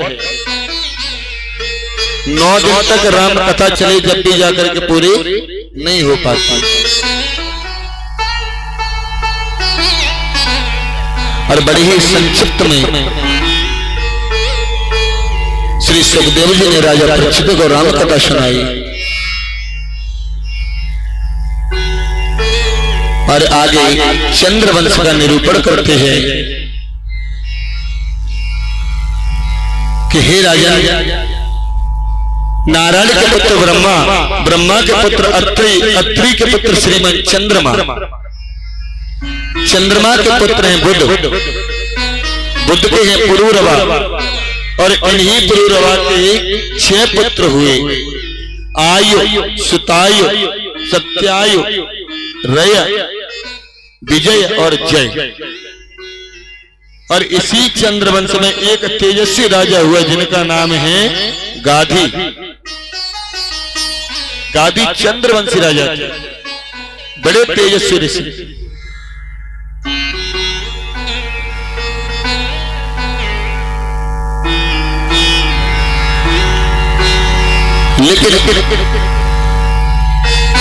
9 दिन तक राम कथा चले, जब भी जाकर के पूरी नहीं हो पाती। और बड़ी ही संक्षिप्त में श्री सुखदेव जी ने राजा परीक्षित को राम कथा सुनाई। और आगे चंद्रवंश का निरूपण करते हैं कि हे राजा, नारायण के पुत्र ब्रह्मा, ब्रह्मा के पुत्र अत्रि, अत्रि के पुत्र श्रीमान चंद्रमा, चंद्रमा के पुत्र हैं बुध, बुध के हैं पुरूरवा, और इन्हीं पुरूरवा के 6 पुत्र हुए, आयु, सुतायु, सत्यायु, रय, विजय और जय। और इसी चंद्रवंश में एक तेजस्वी राजा हुआ जिनका नाम है गाधी। गाधी चंद्रवंशी राजा थे, बड़े तेजस्वी ऋषि। लेकिन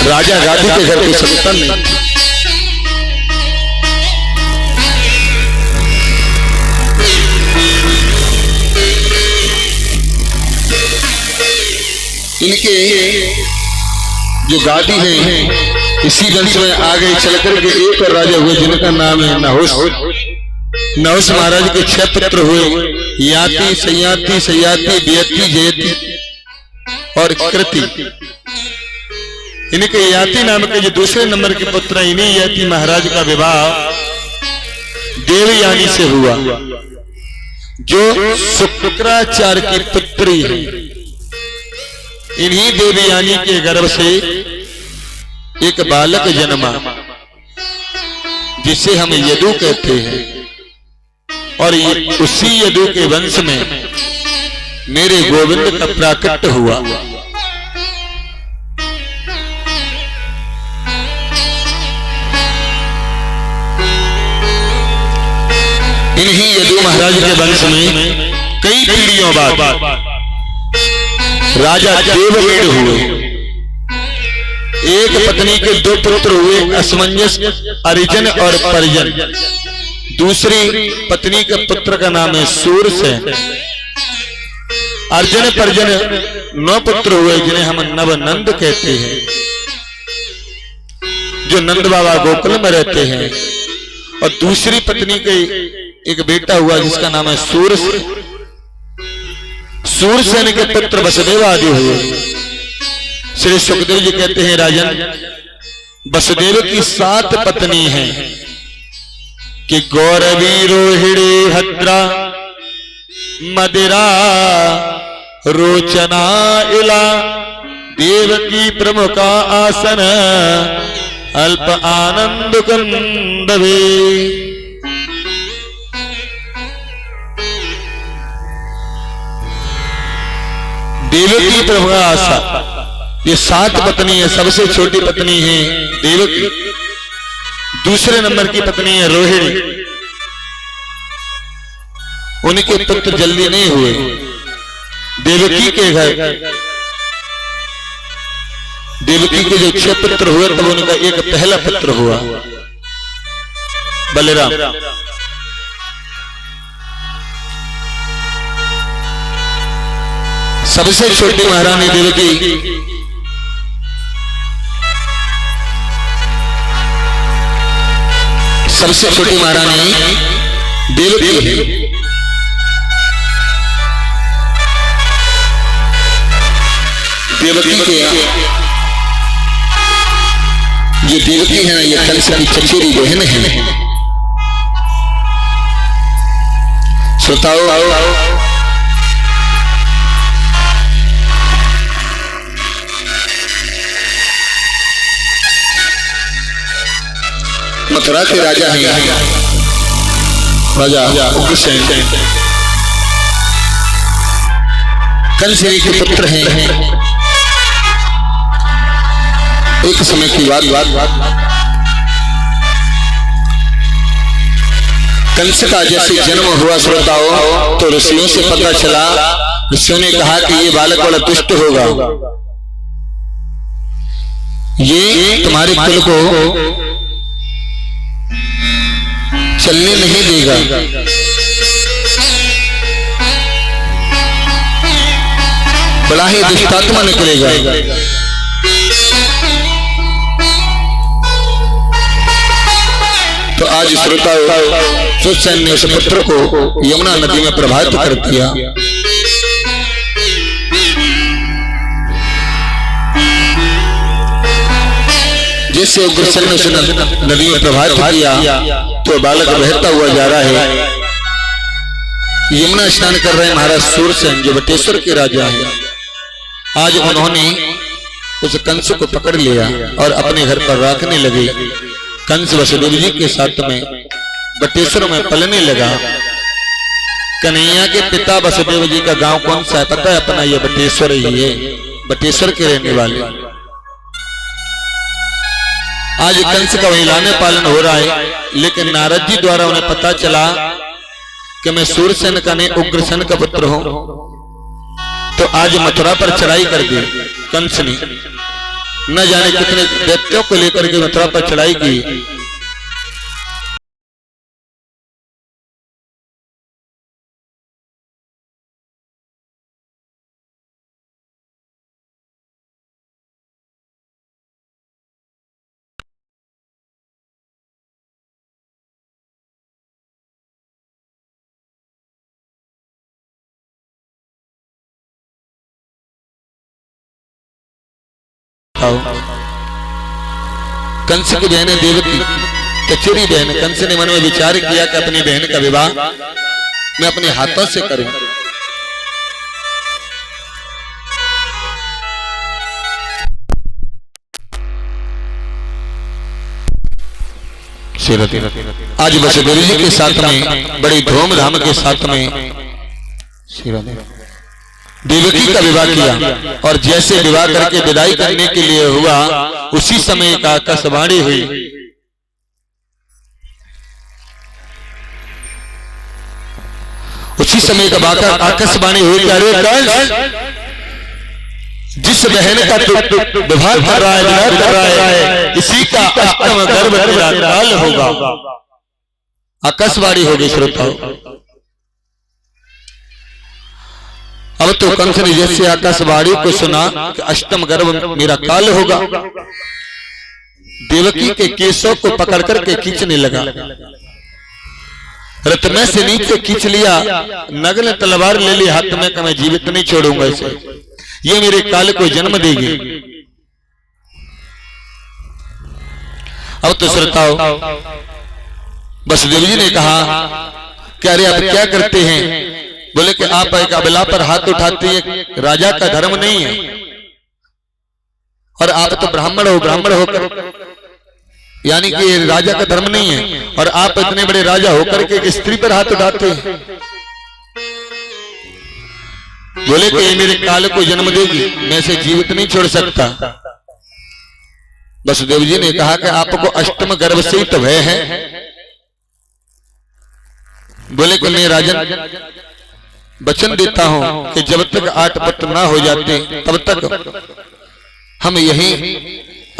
राजा गाधी के घर कोई संतान नहीं थी। इनके जो गादी हैं इसी वंश में आगे चल करके एक और राजा हुए जिनका नाम है नहुस। नहुस महाराज के 6 पुत्र हुए, याति, सयाति, सयाति, व्यति, जयति और कृति। इनके याति नाम के जो दूसरे नंबर के पुत्र हैं, इन्हीं याति महाराज का विवाह देवयानी से हुआ, जो शुक्राचार्य की पुत्री है। इन्हीं देवयानी के गर्भ से एक बालक जन्मा जिसे हम यदु कहते हैं, और उसी यदु के वंश में मेरे गोविंद का प्राकट्य हुआ। इन्हीं यदु महाराज के वंश में कई पीढ़ियों बाद राजा देवगढ़ हुए। एक पत्नी के 2 पुत्र हुए, असमंजस, अरिजन और परिजन। दूसरी पत्नी के पुत्र का नाम है सूरसेन। अर्जुन परिजन 9 पुत्र हुए, जिन्हें हम नवनंद कहते हैं, जो नंद बाबा गोकुल में रहते हैं। और दूसरी पत्नी के एक बेटा हुआ जिसका नाम है सूरसेन। सूरसेन के पुत्र वसुदेव आदि हुए। श्री सुखदेव जी कहते हैं, राजन, वसुदेव की 7 पत्नी हैं कि गौरवी, रोहिणी, हद्रा, मदिरा, रोचना, इला, देवकी प्रमुखा आसन, अल्प आनंद कुंदवे। देवकी प्रमुखा आसन, ये 7 पत्नी है। सबसे छोटी पत्नी है देवकी, दूसरे नंबर की पत्नी है रोहिणी। उनके पुत्र जल्दी नहीं हुए। देवकी के घर देवकी के जो 6 पुत्र हुए तब उनका एक पहला पुत्र हुआ बलराम। सबसे छोटी महारानी देवकी सबसे छोटी महारानी देवकी है। देवकी के ये देवकी है ना, ये कंस की चचेरी बहन है। श्रोताओ, मथुरा के राजा हैं राजा उग्रसेन, कंस के पुत्र हैं। एक समय की बात कंस का जैसे जन्म हुआ श्रोताओं, तो ऋषियों से पता चला। ऋषियों ने कहा कि ये बालक बड़ा दुष्ट होगा, ये तुम्हारे कुल को चलने नहीं देगा। बड़ा ही दुष्टात्मा निकलेगा। तो आज श्रोताओं, सुसेन ने उस पुत्र को यमुना नदी में प्रवाहित कर दिया। जैसे उग्रसेन ने उस नदी में प्रवाहित किया तो बालक बहता हुआ जा रहा है। यमुना स्नान कर रहे महाराज सूरसेन, जो बटेश्वर के राजा हैं। आज उन्होंने उस कंस को पकड़ लिया और अपने घर पर रखने लगे। कंस वसुदेव जी के साथ में बटेश्वर में पलने लगा। कन्हैया के पिता वसुदेव जी का गांव कौन सा है पता है? अपना ये बटेश्वर ही है, बटेश्वर के रहने वाले। आज कंस का वही लाने पालन हो रहा है, लेकिन नारद जी द्वारा उन्हें पता चला कि मैं सूरसेन का नहीं उग्रसेन का पुत्र हूं। तो आज मथुरा पर चढ़ाई कर दी कंस ने। न जाने कितने दैत्यों को लेकर के मथुरा पर चढ़ाई की। कंस की बहन देवकी, चचेरी बहन। कंस ने मन में विचार किया कि अपनी बहन का विवाह मैं अपने हाथों से करूं। आज वसुदेव जी के साथ में बड़ी धूमधाम के साथ में देवकी का विवाह किया। और जैसे विवाह करके विदाई करने के लिए हुआ, उसी समय एक आकाशवाणी हुई। उसी समय का आकाशवाणी हुई, अरे कंस, जिस बहन का तू विवाह कर रहा है इसी का अष्टम गर्भ तेरा काल होगा। आकाशवाणी होगी श्रोताओं। अब तो कंस ने जैसे आकाशवाणी को सुना कि अष्टम गर्भ मेरा काल होगा, देवकी के केशों को पकड़ करके खींचने लगा। रथ में से नीचे खींच लिया, नग्न तलवार ले ली हाथ में, कि मैं जीवित नहीं छोड़ूंगा इसे, ये मेरे काल को जन्म देगी। अब तो श्रोताओ, वसुदेव जी ने कहा कि अरे आप क्या करते हैं? बोले कि आप एक अबला पर हाथ उठाते हैं, राजा का धर्म नहीं है। और आप तो ब्राह्मण हो, ब्राह्मण होकर यानी कि राजा का धर्म नहीं है। और आप इतने बड़े राजा होकर के एक स्त्री पर हाथ उठाते हैं। बोले कि ये मेरे काल को जन्म देगी, मैं इसे जीवित नहीं छोड़ सकता। वसुदेव जी ने कहा कि आपको अष्टम गर्भ से ही तो भय है। बोले कि मैं राजन वचन देता हूं कि जब तक 8 पुत्र ना हो जाते तब तक हम यही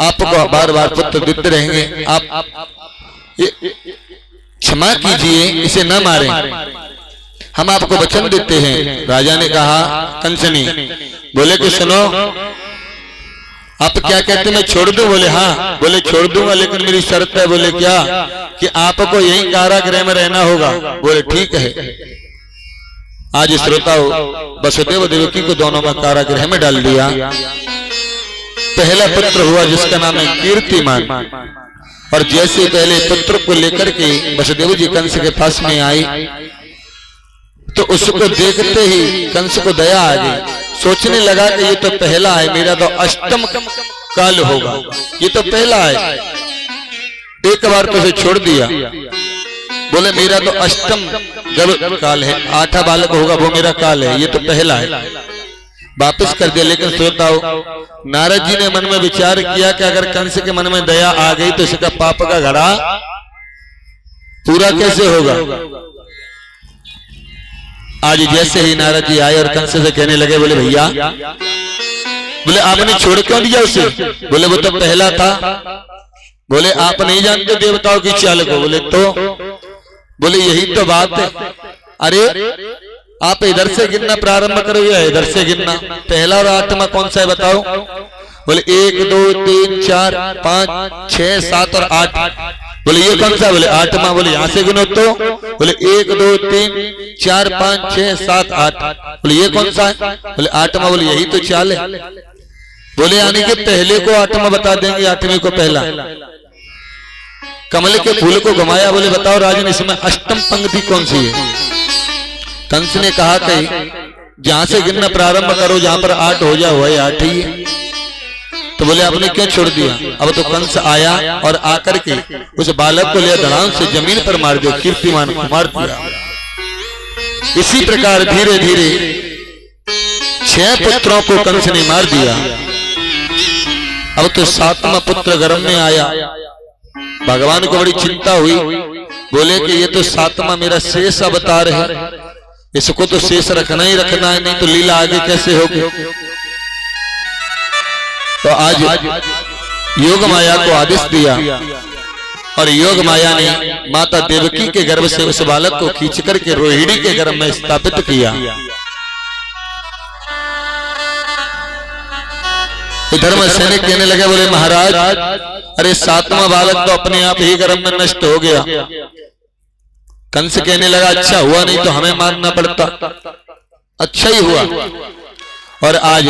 आपको बार बार पुत्र देते रहेंगे, आप क्षमा कीजिए, इसे न मारें, हम आपको वचन देते हैं। राजा ने कहा, कंसनी बोले कि सुनो, आप क्या कहते, मैं छोड़ दूं? बोले हाँ। बोले छोड़ दूंगा, लेकिन मेरी शर्त है। बोले क्या? कि आपको यही कारागृह में रहना होगा। बोले ठीक है। आज श्रोताओ, वसुदेव देवकी को दोनों में कारागृह में डाल दिया। पहला पुत्र हुआ जिसका नाम है कीर्तिमान, और जैसे पहले पुत्र को लेकर के वसुदेव जी कंस के पास में आई तो उसको देखते ही कंस को दया आ गई। सोचने लगा कि ये तो पहला है, मेरा तो अष्टम काल होगा, ये तो पहला है। एक बार तो उसे छोड़ दिया। बोले मेरा तो अष्टम गर्भ काल है, 8वां बालक होगा वो मेरा काल है, ये तो पहला है। वापस कर दिया। लेकिन श्रोताओ, नारद जी ने मन में विचार किया कि अगर कंस के मन में दया आ गई तो इसका पाप का घड़ा पूरा कैसे होगा। आज जैसे ही नारद जी आए और कंस से कहने लगे, बोले भैया, बोले आपने छोड़ क्यों दिया उसे? बोले वो तो पहला था। बोले आप नहीं जानते देवताओं की चाल को? बोले तो? बोले यही तो बात है। अरे आप इधर से गिनना प्रारंभ करो या इधर से गिनना? पहला और 8वां कौन सा है बताओ? बोले 1 2 3 4 5 6 7 और 8। बोले ये कौन सा? बोले 8वां। बोले यहां से गिनो तो? बोले 1 2 3 4 5 6 7 8। बोले ये कौन सा है? बोले 8वां। बोले यही तो चाल है। बोले यानी कि पहले को 8वां बता देंगे, 8वें को पहला। कमल के फूल को घुमाया। बोले बताओ राजन, इसमें अष्टम पंक्ति कौन सी है? कंस ने कहा कि जहां से गिनना प्रारंभ करो, जहां पर 8 हो जाए वही 8 ही है। तो बोले आपने क्यों छोड़ दिया? अब तो कंस आया और आकर के उस बालक को ले धड़ाम से जमीन पर मार दिया, कीर्तिमान को मार दिया। इसी प्रकार धीरे धीरे 6 पुत्रों को कंस ने मार दिया। अब तो 7वां पुत्र गर्भ में आया। भगवान को बड़ी चिंता हुई। बोले कि ये तो 7वां मेरा शेष अवतार है, इसको तो शेष रखना ही रखना है, नहीं तो लीला आगे कैसे होगी। तो आज योग माया को आदेश दिया और योग माया ने माता देवकी के गर्भ से उस बालक को खींच करके रोहिणी के गर्भ में स्थापित किया। धर्म सैनिक कहने लगे, बोले महाराज, अरे 7वां बालक तो अपने आप ही गर्भ में नष्ट हो गया। कंस कहने लगा, अच्छा हुआ, नहीं तो हमें मारना पड़ता। अच्छा ही हुआ। और आज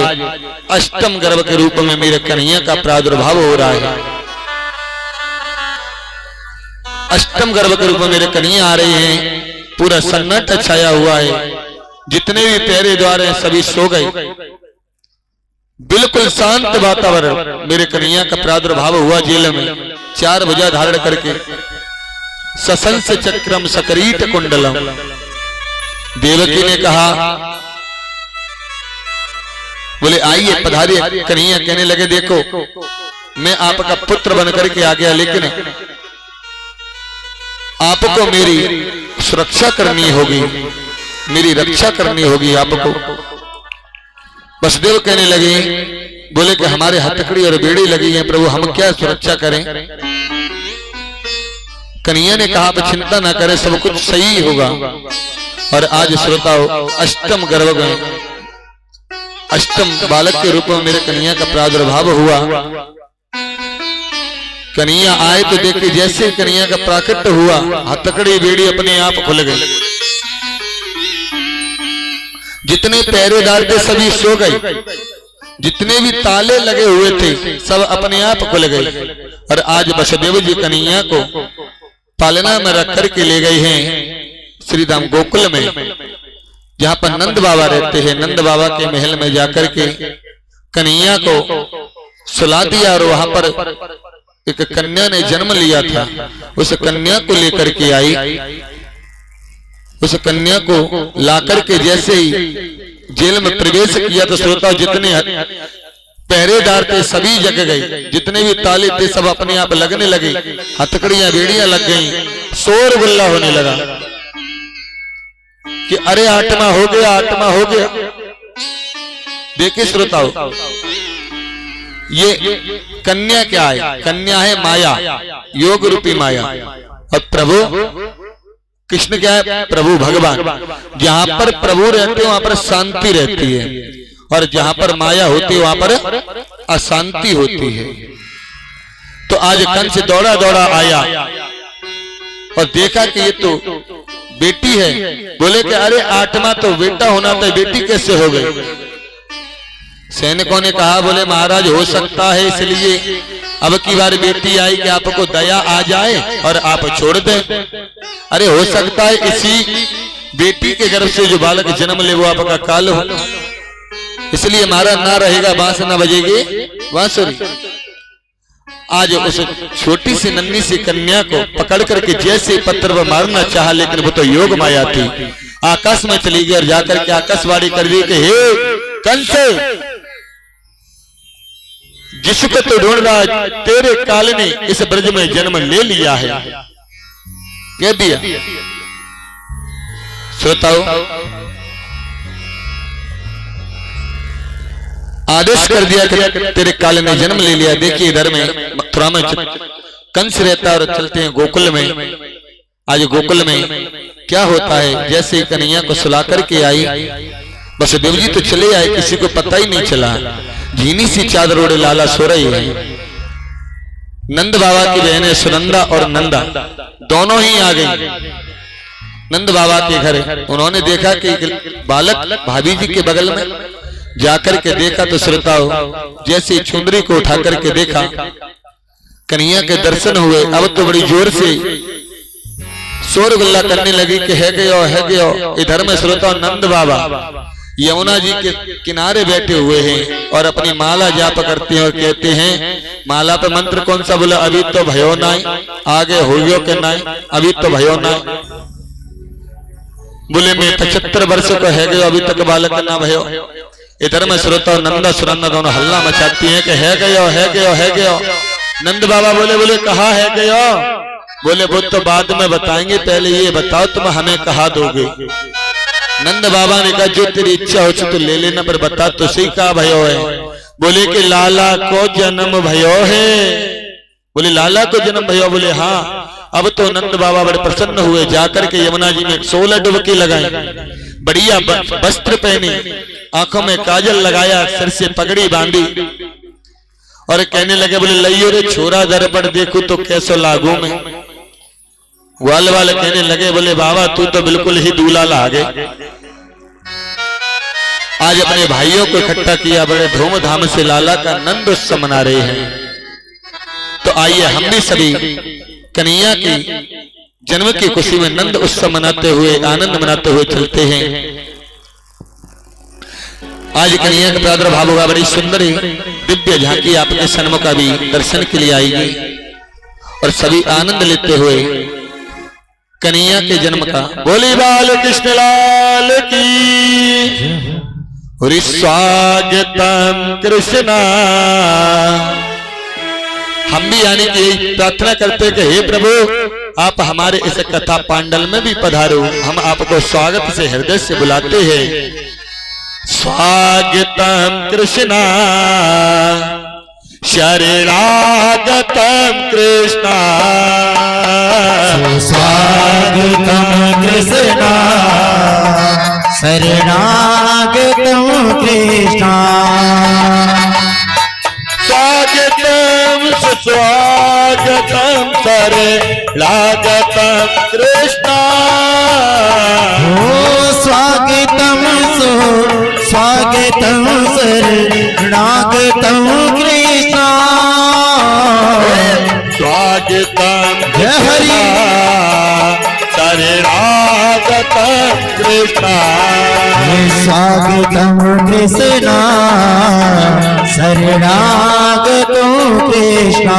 अष्टम गर्भ के रूप में मेरे कन्हैया का प्रादुर्भाव हो रहा है। अष्टम गर्भ के रूप में मेरे कन्हैया आ रहे हैं। पूरा सन्नाटा छाया हुआ है। जितने भी पहरे द्वार हैं सभी सो गए। बिल्कुल शांत वातावरण। मेरे कन्हैया का प्रादुर्भाव हुआ जेल में, 4 भुजा धारण करके, ससंस चक्रम सकरीट कुंडलम। देवकी ने कहा, बोले आइए पधारिए। कन्हैया कहने लगे, देखो मैं आपका पुत्र बनकर के आ गया, लेकिन आपको मेरी सुरक्षा करनी होगी, मेरी रक्षा करनी होगी आपको। वसुदेव कहने लगे, बोले कि हमारे हथकड़ी और बेड़ी लगी है प्रभु, हम क्या सुरक्षा करें। कन्हैया ने कहा, आप चिंता ना करें, सब कुछ सही होगा। और आज श्रोताओ, अष्टम गर्भ में अष्टम बालक के रूप में मेरे कन्हैया का प्रादुर्भाव हुआ। कन्हैया आए तो देखे, जैसे कन्हैया का प्राकट्य हुआ, हथकड़ी बेड़ी अपने आप खुल गई। जितने पहरेदार थे सभी सो गए। जितने भी ताले लगे हुए थे सब अपने आप खुल गए। और आज वसुदेव जी कन्हैया को पालना में रख करके ले गए हैं श्री धाम गोकुल में, जहां पर नंद बाबा रहते हैं। नंद बाबा के महल में जाकर के कन्हैया को सुला दिया और वहां पर एक कन्या ने जन्म लिया था। उस कन्या को लेकर के आई। उस कन्या को लाकर के जैसे ही जेल में प्रवेश किया तो श्रोता, जितने पहरेदार थे सभी जग गए। जितने भी ताले थे सब अपने आप लगने लगे। हथकड़ियां बेड़ियां लग गई। शोर गुल्ला होने लगा कि अरे 8वां हो गया, 8वां हो गया। देखिए श्रोताओ, ये कन्या क्या है? कन्या है माया, योग रूपी माया। और प्रभु कृष्ण क्या है? प्रभु भगवान। जहां पर प्रभु रहते हैं वहां पर शांति रहती है, और जहां पर माया होती है वहां पर अशांति होती है। तो आज कंस दौड़ा दौड़ा आया और देखा कि ये तो बेटी है। बोले कि अरे आत्मा तो बेटा होना था, बेटी कैसे हो गई? सैनिकों ने कहा, बोले महाराज हो सकता है इसलिए अब की बार बेटी आई कि आपको दया आ जाए और आप छोड़ दें। अरे हो सकता है इसी बेटी के गर्भ से जो बालक जन्म ले वो आपका काल हो, इसलिए हमारा ना रहेगा, बांस ना बजेगी बांसुरी। आज उस छोटी सी नन्ही सी कन्या को पकड़ करके जैसे पत्थर पर मारना चाहा, लेकिन वो तो योग माया थी, आकाश में चली गई और जाकर के आकाशवाणी कर दी कि हे कंस, जिसको तो ढूंढ रहा है तेरे काल ने इस ब्रज में जन्म ले लिया है। कह दिया। श्रोताओ, आदेश कर दिया कि तेरे काल ने जन्म ले लिया। देखिए इधर में मथुरा में कंस रहता है और चलते हैं गोकुल में। आज गोकुल में क्या होता है, जैसे कन्हैया को सुला करके आई, वसुदेव जी तो चले आए, किसी को पता ही नहीं चला। झीनी सी चादर ओढ़े लाला सो रही है। नंद बाबा की बहनें सुनंदा और नंदा दोनों ही आ गई नंद बाबा के घर। उन्होंने देखा कि बालक भाभी जी के बगल में, जाकर के देखा तो श्रोताओ जैसे चुंदरी को उठा करके देखा, कन्हैया के दर्शन हुए। अब तो बड़ी जोर से शोर गुल्ला करने लगी कि है गयो। इधर में श्रोताओ नंद बाबा यमुना जी के किनारे बैठे हुए हैं और अपनी माला जाप करते हैं और कहते हैं, माला पे मंत्र कौन सा? बोला अभी तो भयो नाय, आगे होयो के नाय, अभी तो भयो नाय। बोले मैं 75 वर्ष को है गयो, अभी तक बालक ना भयो। इधर में श्रोता नंदा सुनंदा दोनों हल्ला मचाती हैं कि है गयो। नंद बाबा बोले कहा है गयो? बोले वो तो बाद में बताएंगे, पहले ये बताओ तुम हमें कहा दोगे? नंद बाबा ने कहा जो तेरी इच्छा हो तो ले लेना, पर बता तो सही कहा भयो है। बोले कि लाला को जन्म भयो है। बोले लाला को जन्म भयो? बोले हाँ। अब तो नंद बाबा बड़े प्रसन्न हुए, जाकर के यमुना जी में 16 डुबकी लगाई, बढ़िया वस्त्र पहने, आंखों में काजल लगाया, सिर से पगड़ी बांधी और कहने लगे, बोले लइयो रे छोरा दर पर देखो तो कैसो लागू में। वाल वाले कहने लगे, बोले बाबा तू तो बिल्कुल ही दूल्हा लागे। आज अपने भाइयों को इकट्ठा किया, बड़े धूमधाम से लाला का नंद उत्सव मना रहे हैं। तो आइए हम भी सभी कन्हैया की जन्म की खुशी में नंद उत्सव मनाते हुए, आनंद मनाते हुए चलते हैं। आज कन्हैया का प्रादुर्भाव होगा, बड़ी सुंदर दिव्य झांकी आपके सन्मुख अभी दर्शन के लिए आएगी और सभी आनंद लेते हुए कन्हैया के जन्म का। बोली बाल कृष्ण लाल की। हरि स्वागतम कृष्णा। हम भी यानी कि प्रार्थना करते कि हे प्रभु आप हमारे इस कथा पांडल में भी पधारो। हम आपको स्वागत से हृदय से बुलाते हैं। स्वागतम कृष्णा शरणागतम कृष्णा। स्वागतम कृष्णा शरणागतम कृष्णा। स्वागतम सुस्वागतम शरणागतम कृष्णा। स्वागतम स्वागतम शरणागतम कृष्णा। स्वागतम जय हरि शरणागतम कृष्णा। स्वागतम कृष्णा शरणागतम कृष्णा।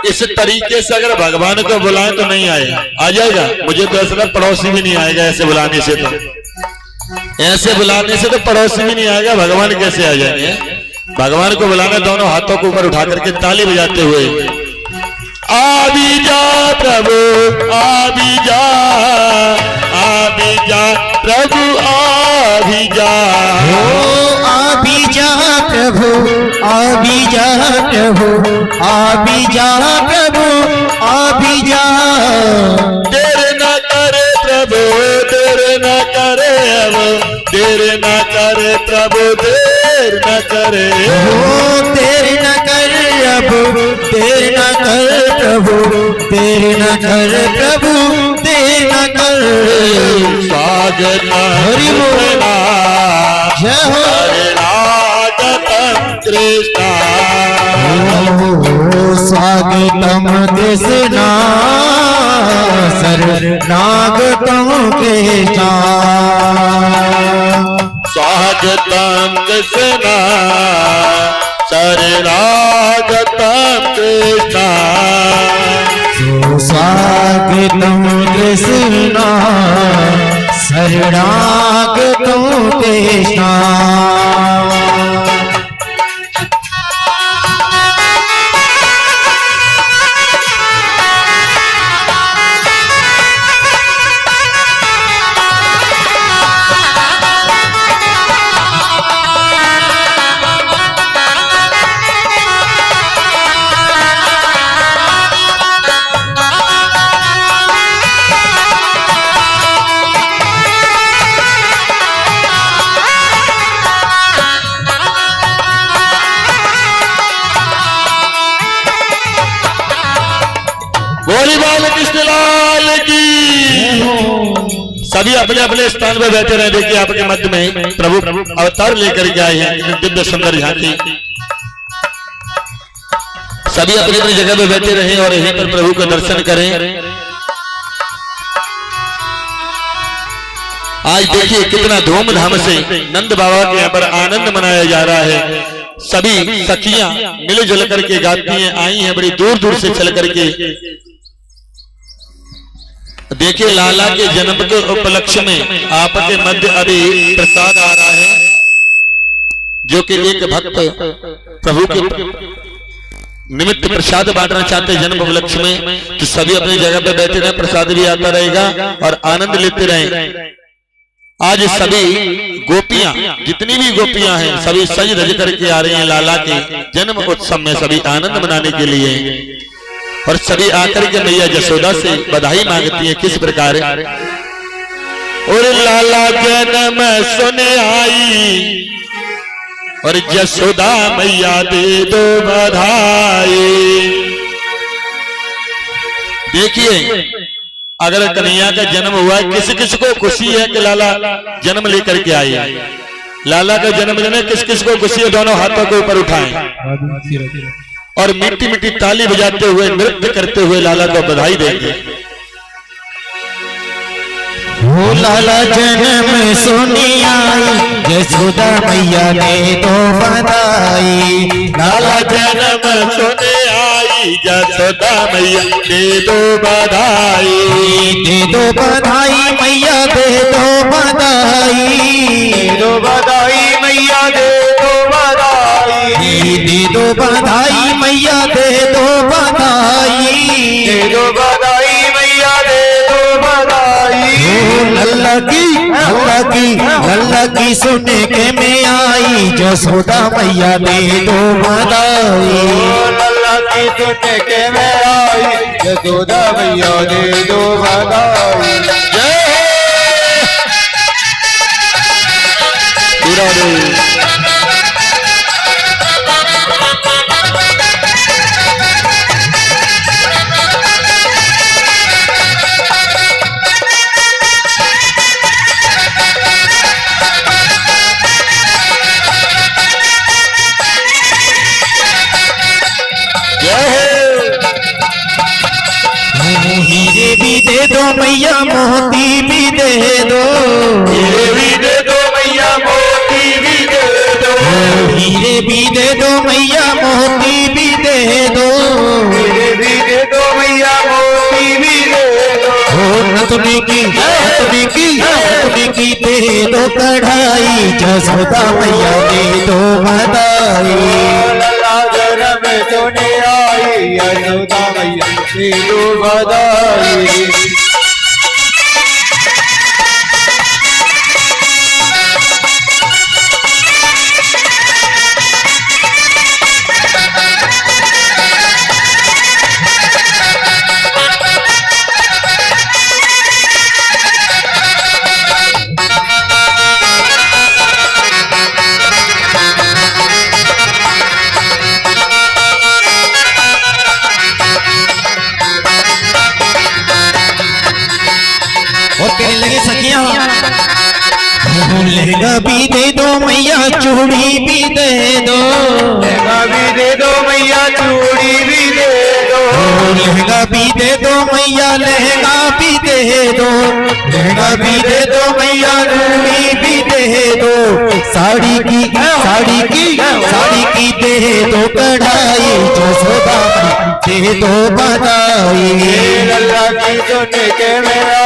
इस तरीके से अगर भगवान को बुलाएं तो नहीं आएगा, आ जाएगा। मुझे तो ऐसा पड़ोसी भी नहीं आएगा ऐसे बुलाने से। तो ऐसे बुलाने से तो पड़ोसी भी नहीं आएगा, भगवान कैसे आ जाएंगे? भगवान को बुलाना दोनों हाथों को ऊपर उठा करके ताली बजाते हुए, आबी जा प्रभु आबी जा प्रभु आबी जा। आबी जा प्रभु अभी जा प्रभु अभी जा प्रभु अभी जा। देर न करे प्रभु देर न करे अब देर न करे प्रभु देर न करे ओ देर न कर अब देर न कर प्रभु देर न कर प्रभु देर न कर। स्वागत हरि बोल जय हो शरणागतम कृष्णा स्वागतम कृष्णा शरणागतम कृष्णा स्वागतम कृष्णा शरणागतम कृष्णा स्वागतम कृष्णा शरणागतम कृष्णा। बोली बाल कृष्ण लाल की। सभी अपने अपने स्थान पर बैठे रहे। देखिए आपके मध्य में प्रभु अवतार लेकर के आए हैं दिव्य सुंदर झांकी। सभी अपनी अपनी जगह पर बैठे रहे और यहीं पर प्रभु का दर्शन करें। आज देखिए कितना धूमधाम से नंद बाबा के यहाँ पर आनंद मनाया जा रहा है। सभी सखियां मिलजुल करके गाती हैं, आई हैं बड़ी दूर दूर से चल करके। देखिए लाला के जन्म के उपलक्ष्य में आपके मध्य अभी प्रसाद आ रहा है, जो कि एक भक्त प्रभु के निमित्त प्रसाद बांटना चाहते हैं जन्म उपलक्ष्य में। तो सभी अपनी जगह पे बैठे रहे, प्रसाद भी आता रहेगा और आनंद लेते रहें। आज सभी गोपियां जितनी भी गोपियां हैं सभी सज धज करके आ रही हैं लाला के जन्म उत्सव में सभी आनंद मनाने के लिए। और सभी आकर के मैया जसोदा से बधाई मांगती है। किस प्रकार? और लाला जन्म सुने आई और जसोदा मैया दे दो बधाई। देखिए अगर कन्हैया का जन्म हुआ है, किस किस को खुशी है कि लाला जन्म लेकर के आए। लाला का जन्मदिन है, किस किस को खुशी है? दोनों हाथों को ऊपर उठाएं और मीठी मीठी ताली बजाते हुए नृत्य करते हुए लाला को बधाई देंगे। हो लाला जन्म सुनी आई जसोदा मैया दे दो बधाई। लाला जन्म सुने आई जसोदा मैया दे दो बधाई। दे दो बधाई मैया दे दो बधाई। दे दो बधाई मैया दे दो बधाई। दे दो बधाई मैया दे दो बधाई। दे दो बधाई मैया दे दो बधाई। लल्ला की सुने के में आई जसोदा मैया दे दो बधाई। लल्ला की सुने के में आई जसोदा मैया दे दो बधाई। जय पूरा हीरे भी दे दो मैया मोती भी दे दो। हीरे भी दे दो मैया मोती भी दे दो। हीरे भी दे दो मैया मोती भी दे दो। हीरे भी दे दो मैया मोती भी दे दो। नथुनी की दे दो कढ़ाई जसोदा मैया दे दो बधाई। लल्ला जन्म सुने आई जसोदा मैया दे दो बधाई। लहंगा भी दे दो मैया चूड़ी भी दे दो, लहंगा भी दे दो मैया चूड़ी भी दे दो, लहंगा भी दे दो मैया लहंगा भी दे दो, लहंगा भी दे दो मैया चूड़ी भी दे दो, साड़ी की दे दो कढ़ाई, जसोदा दे दो बधाई। लल्ला की सुन के मेरा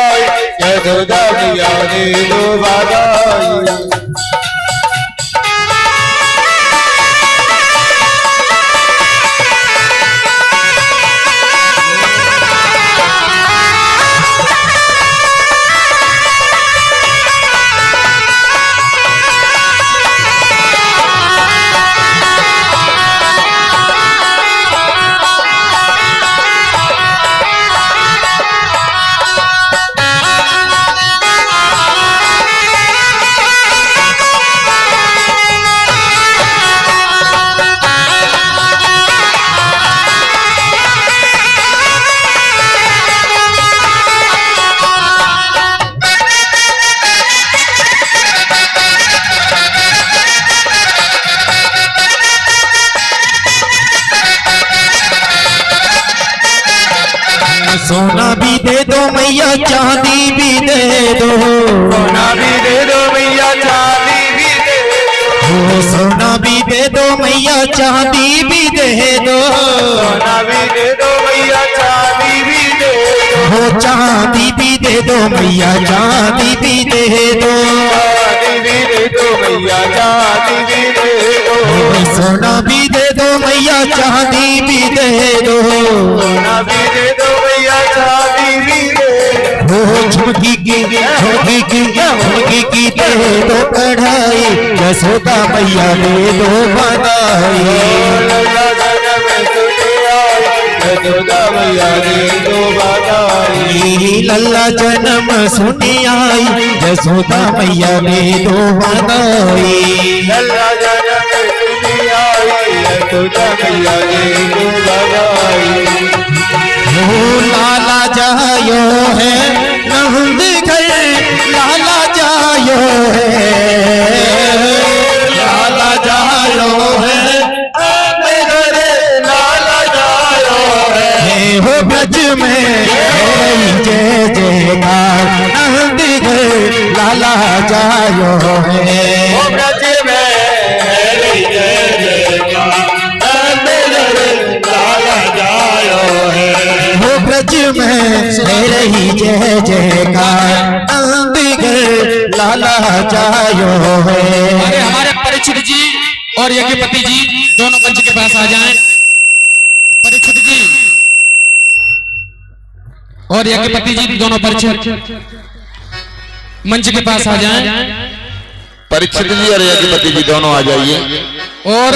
यशोदा मैया दे दो बधाई। सोना भी दे दो मैया चांदी भी दे दो, सोना भी दे दो मैया चांदी भी दे दो, सोना भी दे दो मैया चांदी भी दे दो, सोना भी दे दो मैया चांदी भी दे दो, चांदी भी दे दो मैया चांदी भी दे दो, चांदी भी दे दो मैया चांदी भी दे दो, सोना भी दे दो मैया चांदी भी दे दो, सोना भी दे दो मैया चांदी भी दे दो, झुमकी की दे दो कढ़ाई, यशोदा मैया दे दो बधाई। लल्ला जन्म सुने आई यशोदा मैया दे दो बधाई। लल्ला जन्म सुने आई यशोदा मैया दे दो बधाई। लल्ला जन्म सुने आई यशोदा मैया दे दो बधाई। लाला जायो है नंद घर, लाला जायो है, लाला जायो है लाला जायो है, हो ब्रज में जय जयकार, नंद घर लाला जायो है, ओ ब्रज में जय जयकार, लाला जायो है, हो ब्रज में रही जय जयकार, नंदगढ़ लाला जायो है। अरे हमारे परीक्षित जी और यज्ञपति जी दोनों मंच के पास आ जाएं। परीक्षित जी और यज्ञपति जी दोनों परीक्षित मंच के पास आ जाएं। परीक्षित जी और यज्ञपति जी दोनों आ जाइए। और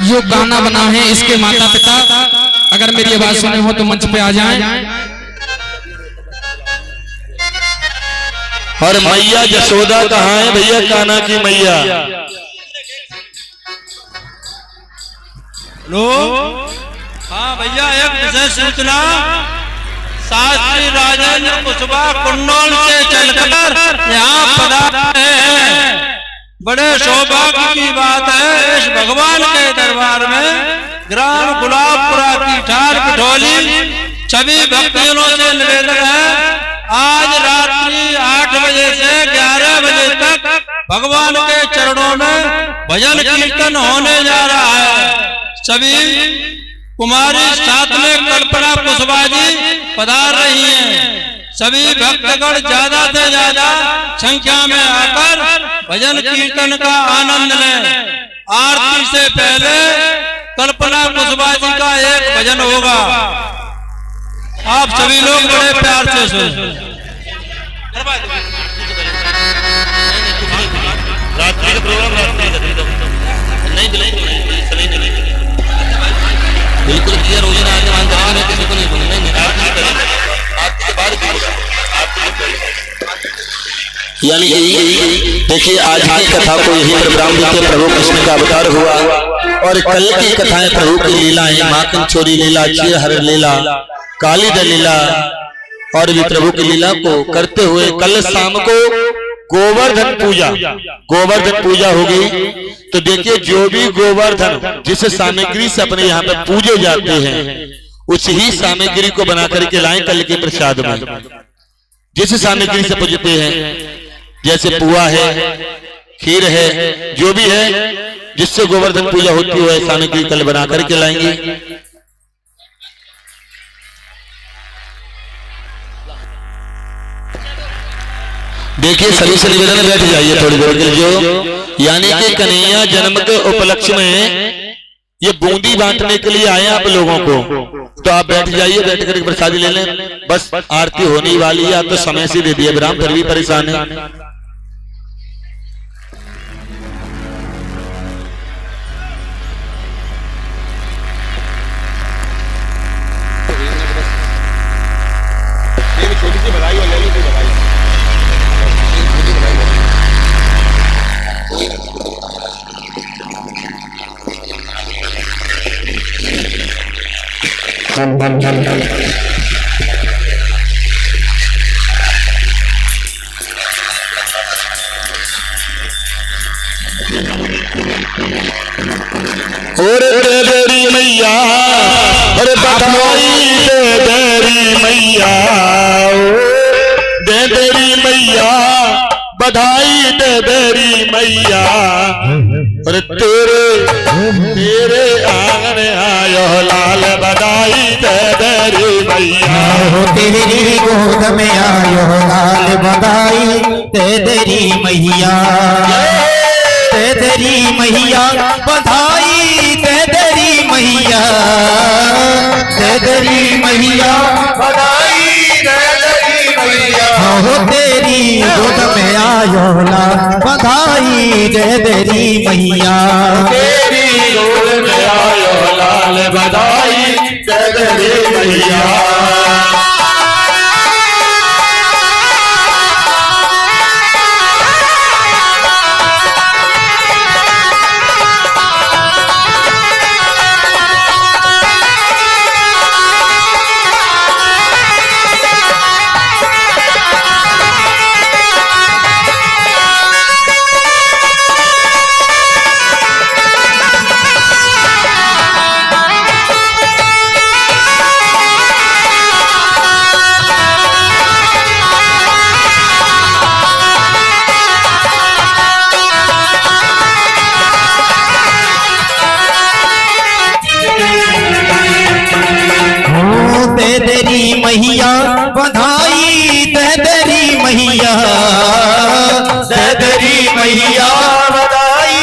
जो गाना बना है इसके माता पिता अगर मेरी आवाज सुने हो तो मंच पे आ जाएं। और मैया यशोदा कहाँ है भैया? कान्हा की मैया। लो हाँ भैया, एक विशेष सूचना। शास्त्री राजेंद्र कुशवाहा कुंडोल से चलकर यहाँ पधारे हैं। बड़े सौभाग्य की बात है, इस भगवान के दरबार में ग्राम गुलाबपुरा की ठार कठौली सभी भक्तजनों से निवेदन है, आज रात्रि 8 बजे से 11 बजे तक भगवान के चरणों में भजन कीर्तन होने जा रहा है। सभी कुमारी साथ में कल्पना कुशवाहा जी पधार रही हैं। सभी भक्तगण ज्यादा से ज्यादा संख्या में आकर भजन कीर्तन का आनंद लें। आरती से पहले कल्पना कुशवाहा जी का एक भजन होगा, आप सभी लोग बड़े प्यार से सुन। रात्रि का प्रोग्राम बिल्कुल क्लियर हो जाना। आगे मान किसी को नहीं बोलेंगे, यानी देखिए आज की कथा को यही प्रोग्राम देखिए, प्रभु कृष्ण का अवतार हुआ और कल की कथाएं प्रभु की लीलाएं, माखन चोरी लीला, चीरहर लीला, कालीद लीला और भी प्रभु की लीला को करते हुए कल शाम को गोवर्धन पूजा, गोवर्धन पूजा होगी। तो देखिए जो भी गोवर्धन जिस सामग्री से अपने यहाँ पे पूजे जाते हैं उस ही सामग्री को बना करके लाएं कल के प्रसाद में। जिस सामग्री से पूजते हैं जैसे पुआ है, खीर है, जो भी है जिससे गोवर्धन पूजा होती है सामग्री कल बना करके लाएंगे। देखिए सभी से निवेदन है बैठ जाइए थोड़ी देर के लिए। जो यानी कि कन्हैया जन्म के उपलक्ष्य में ये बूंदी बांटने के लिए आए आप लोगों को, तो आप बैठ जाइए, बैठ कर प्रसादी ले लें। बस आरती होने वाली है, आप तो समय से दे दिए विराम, फिर भी परेशान है। छोटी सी बधाई और ले लो बधाई। और देरी मैया, अरे बधाई दे देरी मैया, दे देरी मैया, बधाई दे देरी मैया। अरे तेरे तेरे आंगन आयो लाल, बधाई दे देरी मैया। तेरी गोद में आयो लाल, बधाई दे देरी मैया, दे देरी मैया, बधाई दे देरी मैया, दे देरी मैया, बधाई दे देरी मैया। हो तेरी गोद में आयो लाल, बधाई दे देरी मैया, तेरी गोद में आयो लाल, बधाई दे देरी मैया। मैया, बधाई दे देरी मैया, दे देरी मैया, बधाई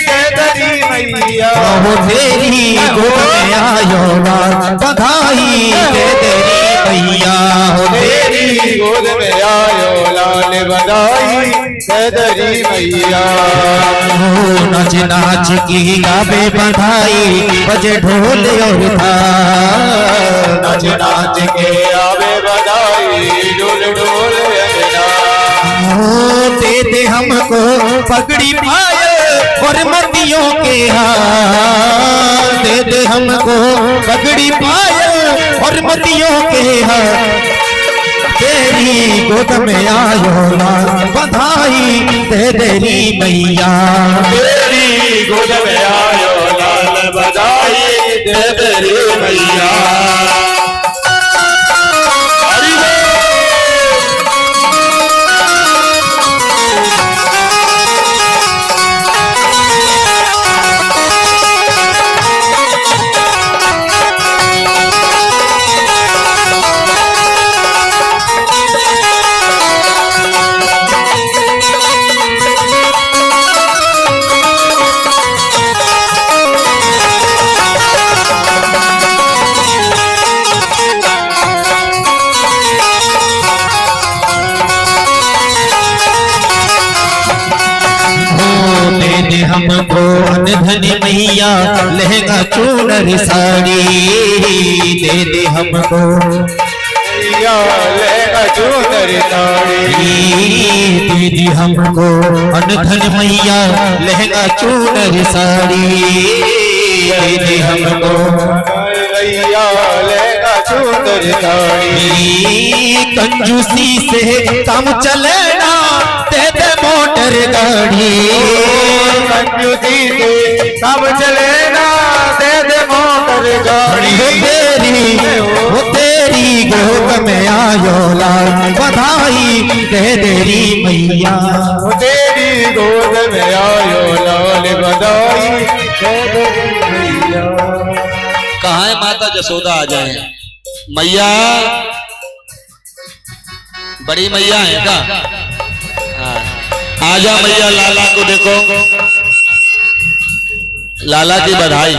दे देरी मैया। हो तेरी गोद में आयो लाल, बधाई दे देरी मैया, हो तेरी गोद में आयो लाल, बधाई दे देरी मैया। नाच नाच की गावे बधाई, बजे ढोल और थाल, नाच नाच के आवे बधाई, डोल डोल दे दे हमको पगड़ी पाए और मतियों के हाथ, दे दे हमको पगड़ी पाए और मतियों के हाथ। तेरी गोद में आयो लाल, बधाई दे देरी मैया, तेरी गोद में आयो लाल, बधाई दे देरी मैया। हमको धनी मैया, लहंगा चूनर साड़ी, दे दे हमको मैया, लहंगा चूनर साड़ी, दे दे हमको धन मैया, लहंगा चूनर साड़ी, दे दे हमको मैया, लहंगा चूनर साड़ी। कंजूसी से काम चलेना, दे दे मोटर गाड़ी संजू जी से सब चले ना दे दे मोटर गाड़ी वो तेरी गोद में आयो लाल बधाई दे तेरी मैया तेरी गोद में आयो लाल बधाई दे दे मैया। कहाँ है माता जसोदा? आ जाए मैया, बड़ी मैया है का? हाँ। आजा मैया, लाला को देखो, लाला की बधाई।